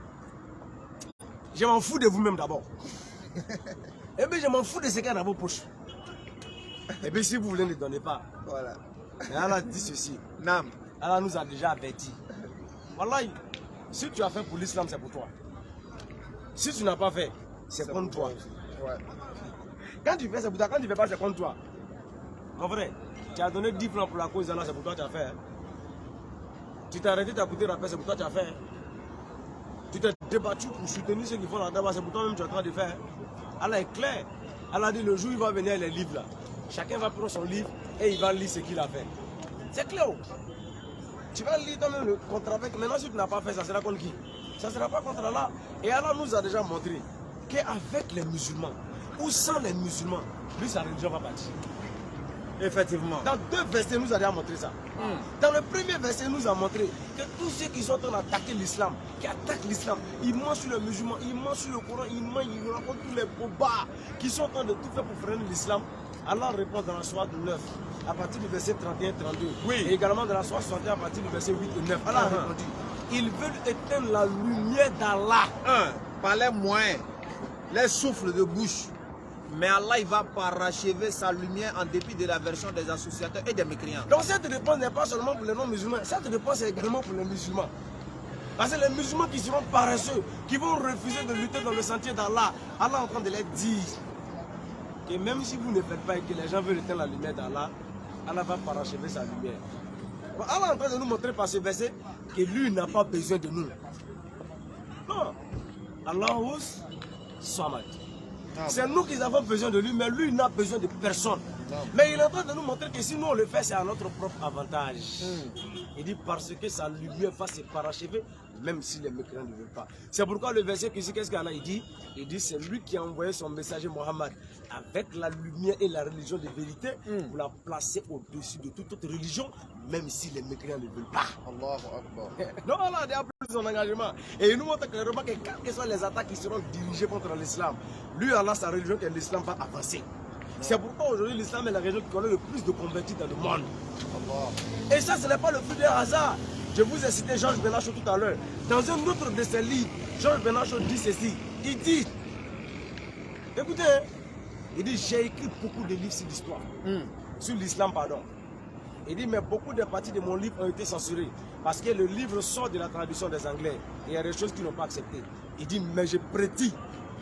Je m'en fous de vous-même d'abord. Et bien je m'en fous de ce qu'il y a dans vos poches. Et bien si vous voulez ne donnez pas. Voilà. Et Allah dit ceci. Nam. Allah nous a déjà averti. Voilà, si tu as fait pour l'islam, c'est pour toi. Si tu n'as pas fait, c'est contre toi. Ouais. Quand tu fais, c'est pour toi. Quand tu ne fais pas, c'est contre toi. En vrai, tu as donné 10 francs pour la cause d'Allah, c'est pour toi que tu as fait. Hein. Tu t'es arrêté, tu as coûté la paix, c'est pour toi que tu as fait. Hein. Tu t'es débattu pour soutenir ceux qui font la daba, c'est pour toi-même que tu es en train de faire. Hein. Allah est clair. Allah dit le jour où il va venir les livres là. Chacun va prendre son livre et il va lire ce qu'il a fait. C'est clair. Tu vas lire toi-même le contrat avec. Maintenant, si tu n'as pas fait, ça sera contre qui? Ça ne sera pas contre Allah. Et Allah nous a déjà montré qu'avec les musulmans ou sans les musulmans, lui, sa religion va partir. Effectivement. Dans 2 versets, il nous a déjà montré ça. Dans le premier verset, il nous a montré que tous ceux qui sont en train d'attaquer l'islam, qui attaquent l'islam, ils mangent sur les musulmans, ils mangent sur le Coran, ils mangent, ils rencontrent tous les bobards qui sont en train de tout faire pour freiner l'islam. Allah répond dans la sourate 9, à partir du verset 31-32. Oui. Et également dans la sourate 61, à partir du verset 8 et 9. Allah a répondu. Ils veulent éteindre la lumière d'Allah. Par les moyens, les souffles de bouche. Mais Allah, il va parachever sa lumière en dépit de la version des associateurs et des mécréants. Donc cette réponse n'est pas seulement pour les non-musulmans, cette réponse est également pour les musulmans. Parce que les musulmans qui seront paresseux, qui vont refuser de lutter dans le sentier d'Allah, Allah est en train de les dire que même si vous ne faites pas et que les gens veulent éteindre la lumière d'Allah, Allah va parachever sa lumière. Donc Allah est en train de nous montrer par ce verset que lui n'a pas besoin de nous. Non. Allahus Samad. C'est nous qui avons besoin de lui, mais lui n'a besoin de personne. Mais il est en train de nous montrer que si nous on le fait, c'est à notre propre avantage. Il dit parce que sa lumière va se parachever, même si les mécréants ne veulent pas. C'est pourquoi le verset ici, qu'est-ce qu'Allah dit? Il dit c'est lui qui a envoyé son messager Mohammed avec la lumière et la religion de vérité pour la placer au-dessus de toute autre religion, même si les mécréants ne veulent pas. Allahu Akbar. Non, Allah a pris son engagement. Et il nous montre clairement que quelles que soient les attaques qui seront dirigées contre l'islam, lui, Allah, sa religion, que l'islam va avancer. C'est pourquoi aujourd'hui l'islam est la religion qui connaît le plus de convertis dans le monde. Et ça, ce n'est pas le fruit d'un hasard. Je vous ai cité Georges Benachot tout à l'heure. Dans un autre de ses livres, Georges Benachot dit ceci. Il dit, écoutez, il dit, j'ai écrit beaucoup de livres sur l'histoire, sur l'islam, pardon. Il dit, mais beaucoup de parties de mon livre ont été censurées parce que le livre sort de la traduction des Anglais. Et il y a des choses qu'ils n'ont pas acceptées. Il dit, mais je prédis,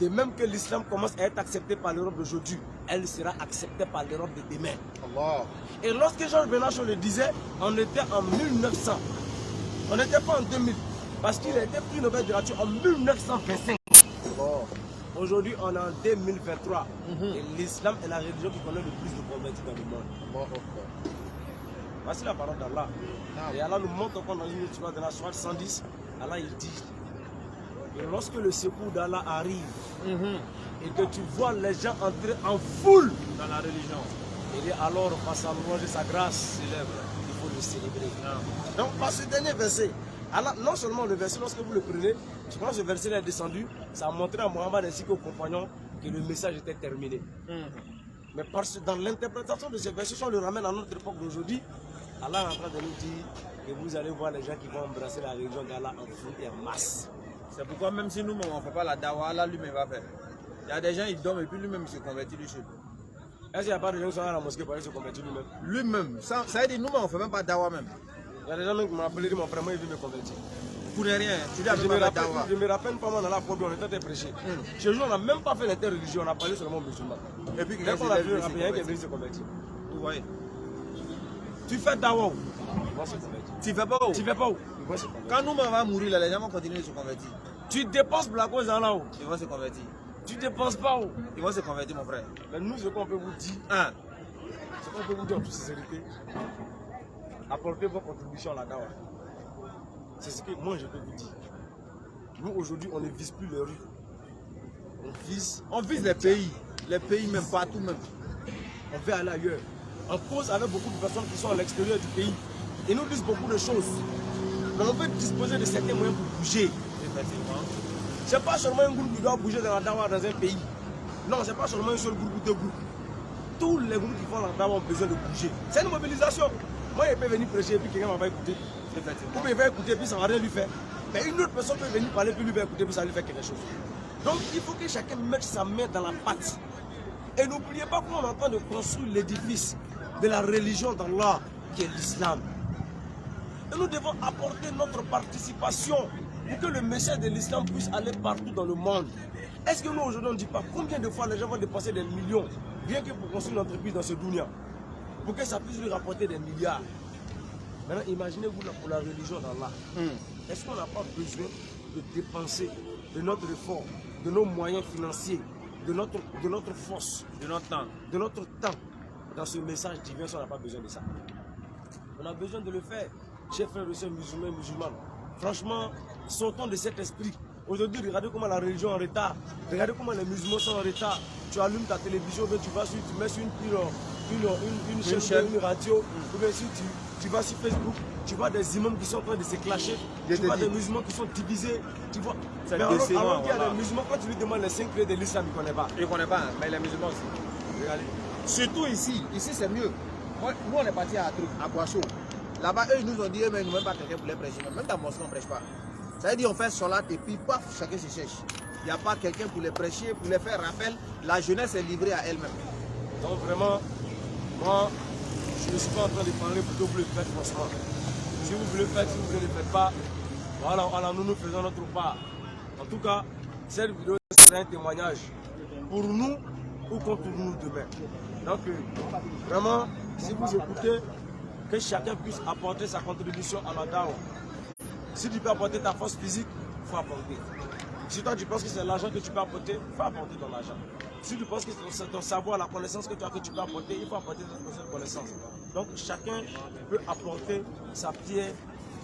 de même que l'islam commence à être accepté par l'Europe d'aujourd'hui, elle sera acceptée par l'Europe de demain. Allah. Et lorsque Georges Benachot le disait, on était en 1900. On n'était pas en 2000. Parce qu'il a été pris Nobel de littérature en 1925. Aujourd'hui, on est en 2023. Et l'islam est la religion qui connaît le plus de convertis dans le monde. Voici la parole d'Allah. Et Allah nous montre encore dans une histoire de la sourate 110. Allah il dit, et lorsque le secours d'Allah arrive, et que tu vois les gens entrer en foule dans la religion, il dit alors face à louange de sa grâce célèbre, il faut le célébrer. Donc par ce dernier verset, Allah, non seulement le verset, lorsque vous le prenez, quand ce verset est descendu, ça a montré à Mohammed ainsi qu'aux compagnons que le message était terminé. Mais parce que dans l'interprétation de ce verset, si on le ramène à notre époque d'aujourd'hui, Allah est en train de nous dire que vous allez voir les gens qui vont embrasser la religion d'Allah en foule et en masse. C'est pourquoi même si nous, on ne fait pas la dawa, Allah lui-même va faire. Il y a des gens, ils dorment et puis lui-même il se convertit du chef. Est-ce qu'il n'y a pas de gens qui sont à la mosquée pour aller se convertir lui-même? Lui-même. Ça veut dire nous, on ne fait même pas dawa même. Il y a des gens qui m'ont appelé, mon frère, moi, il veut me convertir. Pour rien, tu dis à même pas dawa. Je me rappelle pas, moi, dans la phobie, on était très prêché. Chez nous, on n'a même pas fait l'inter-religion, on a parlé seulement musulman. Et puis, dès qu'on a vu, il y a qui est venu se convertir. Vous voyez. Tu fais dawa où? Ils vont se convertir. Tu fais pas où? Tu fais pas où? Ils vont se convertir. Quand nous, on va mourir, là, les gens vont continuer de se convertir. Tu dépenses pour la cause en là où? Ils vont se convertir. Tu dépenses pas où? Ils vont se convertir, mon frère. Mais nous, ce qu'on peut vous dire, ce qu'on peut vous dire en toute sincérité, apportez vos contributions à la dawa. C'est ce que moi je peux vous dire. Nous aujourd'hui, on ne vise plus les rues. On vise les pays. Les pays même, partout même. On veut aller ailleurs. On cause avec beaucoup de personnes qui sont à l'extérieur du pays. Ils nous disent beaucoup de choses. Mais on veut disposer de certains moyens pour bouger. Ce n'est pas seulement un groupe qui doit bouger dans la dawa dans un pays. Non, ce n'est pas seulement un seul groupe ou deux groupes. Tous les groupes qui font la dawa ont besoin de bouger. C'est une mobilisation. Moi, il peut venir prêcher et puis quelqu'un va écouter. Ou bien il va écouter et puis ça ne va rien lui faire. Mais une autre personne peut venir parler, puis lui va écouter, puis ça lui fait quelque chose. Donc il faut que chacun mette sa main dans la pâte. Et n'oubliez pas qu'on est en train de construire l'édifice de la religion d'Allah, qui est l'islam. Et nous devons apporter notre participation pour que le message de l'islam puisse aller partout dans le monde. Est-ce que nous aujourd'hui on ne dit pas combien de fois les gens vont dépenser des millions rien que pour construire une entreprise dans ce dunya, pour que ça puisse lui rapporter des milliards. Maintenant imaginez-vous là pour la religion d'Allah. Est-ce qu'on n'a pas besoin de dépenser de notre effort, de nos moyens financiers, de notre force, de notre temps dans ce message divin si on n'a pas besoin de ça? On a besoin de le faire, chers frères et sœurs musulmans et musulmanes. Franchement, sortons de cet esprit. Aujourd'hui, regardez comment la religion est en retard. Regardez comment les musulmans sont en retard. Tu allumes ta télévision, tu mets sur une chaîne, une radio, ou bien si tu vas sur Facebook, tu vois des imams qui sont en train de se clasher, tu vois des musulmans qui sont divisés, tu vois. Mais alors qu'il y a des musulmans, quand tu lui demandes les 5 clés de l'islam, il ne connaît pas. Il ne connaît pas, mais les musulmans aussi. Regardez. Surtout ici c'est mieux. Nous on est parti à Boisseau. Là-bas, eux ils nous ont dit, mais nous même pas quelqu'un pour les prêcher. Même dans mosquée on ne prêche pas. Ça veut dire on fait salat et puis paf, chacun se cherche. Il n'y a pas quelqu'un pour les prêcher, pour les faire rappel. La jeunesse est livrée à elle-même. Donc vraiment, moi, je ne suis pas en train de parler pour que vous le faites forcément. Si vous le faites, si vous ne le faites pas, voilà, nous faisons notre part. En tout cas, cette vidéo c'est un témoignage pour nous ou contre nous demain. Donc vraiment, si vous écoutez, que chacun puisse apporter sa contribution à la dawa. Si tu peux apporter ta force physique, il faut apporter. Si toi tu penses que c'est l'argent que tu peux apporter, il faut apporter ton argent. Si tu penses que c'est ton savoir, la connaissance que tu peux apporter, il faut apporter cette connaissance. Donc chacun peut apporter sa pierre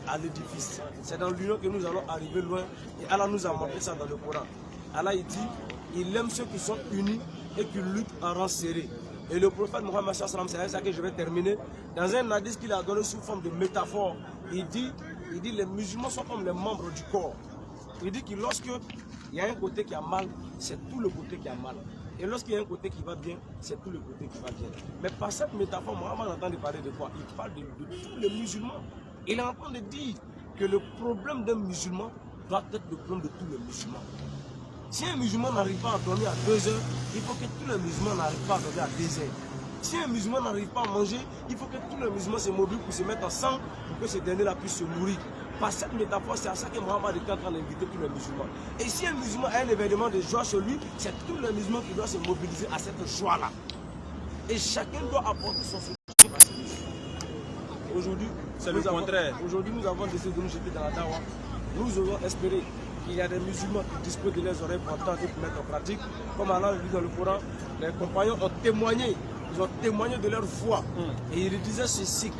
à l'édifice. C'est dans l'union que nous allons arriver loin. Et Allah nous a montré ça dans le Coran. Allah il dit, il aime ceux qui sont unis et qui luttent en rang serré. Et le prophète Mohammed, c'est avec ça que je vais terminer. Dans un hadith qu'il a donné sous forme de métaphore, il dit les musulmans sont comme les membres du corps. Il dit que lorsqu'il y a un côté qui a mal, c'est tout le côté qui a mal. Et lorsqu'il y a un côté qui va bien, c'est tout le côté qui va bien. Mais par cette métaphore, Mohammed entend parler de quoi? Il parle de tous les musulmans. Il est en train de dire que le problème d'un musulman doit être le problème de tous les musulmans. Si un musulman n'arrive pas à dormir à 2 heures, il faut que tous les musulmans n'arrivent pas à dormir à 2 heures. Si un musulman n'arrive pas à manger, il faut que tous les musulmans se mobilisent pour se mettre ensemble pour que ce dernier-là puisse se nourrir. Par cette métaphore, c'est à ça que Mohammed est en train d'inviter tous les musulmans. Et si un musulman a un événement de joie chez lui, c'est tous les musulmans qui doivent se mobiliser à cette joie-là. Et chacun doit apporter son soutien à ce musulman. Aujourd'hui, c'est le contraire. Aujourd'hui, nous avons décidé de nous jeter dans la dawa. Nous osons espérer qu'il y a des musulmans qui disposent de leurs oreilles pour entendre et pour mettre en pratique. Comme Allah le dit dans le Coran, les compagnons ont témoigné. Ils ont témoigné de leur foi. Et ils disaient ceci: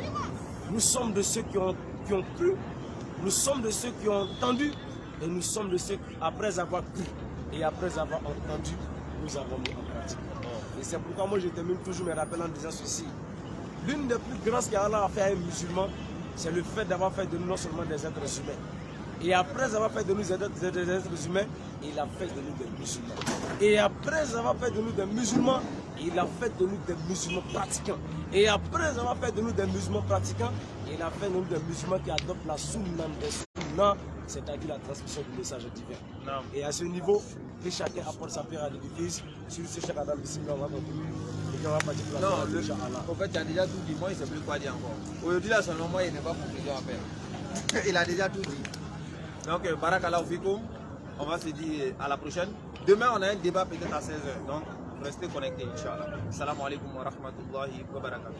nous sommes de ceux qui ont cru, nous sommes de ceux qui ont entendu, et nous sommes de ceux qui, après avoir cru et après avoir entendu, nous avons mis en pratique. Et c'est pourquoi moi je termine toujours mes rappels en disant ceci: l'une des plus grâces qu'Allah a fait à un musulman, c'est le fait d'avoir fait de nous non seulement des êtres humains. Et après avoir fait de nous des êtres humains, il a fait de nous des musulmans. Et après avoir fait de nous des musulmans, il a fait de nous des musulmans pratiquants. Et après avoir fait de nous des musulmans pratiquants, il a fait de nous des musulmans qui adoptent la sunna des sunna, c'est-à-dire la transmission du message divin. Non. Et à ce niveau, que chacun apporte sa pierre à l'édifice. Sur ce chef Adam, ici, on va continuer. Et on va partir pour la en fait, tu as déjà tout dit. Moi, il ne sait plus quoi dire encore. Aujourd'hui, là, seulement moi, il n'est pas conclusion à faire. Il a déjà tout dit. Donc, Barakallahu Fikoum, on va se dire à la prochaine. Demain, on a un débat peut-être à 16h. Donc, restez connectés, Inch'Allah. Assalamu alaikum wa rahmatullahi wa barakatuh.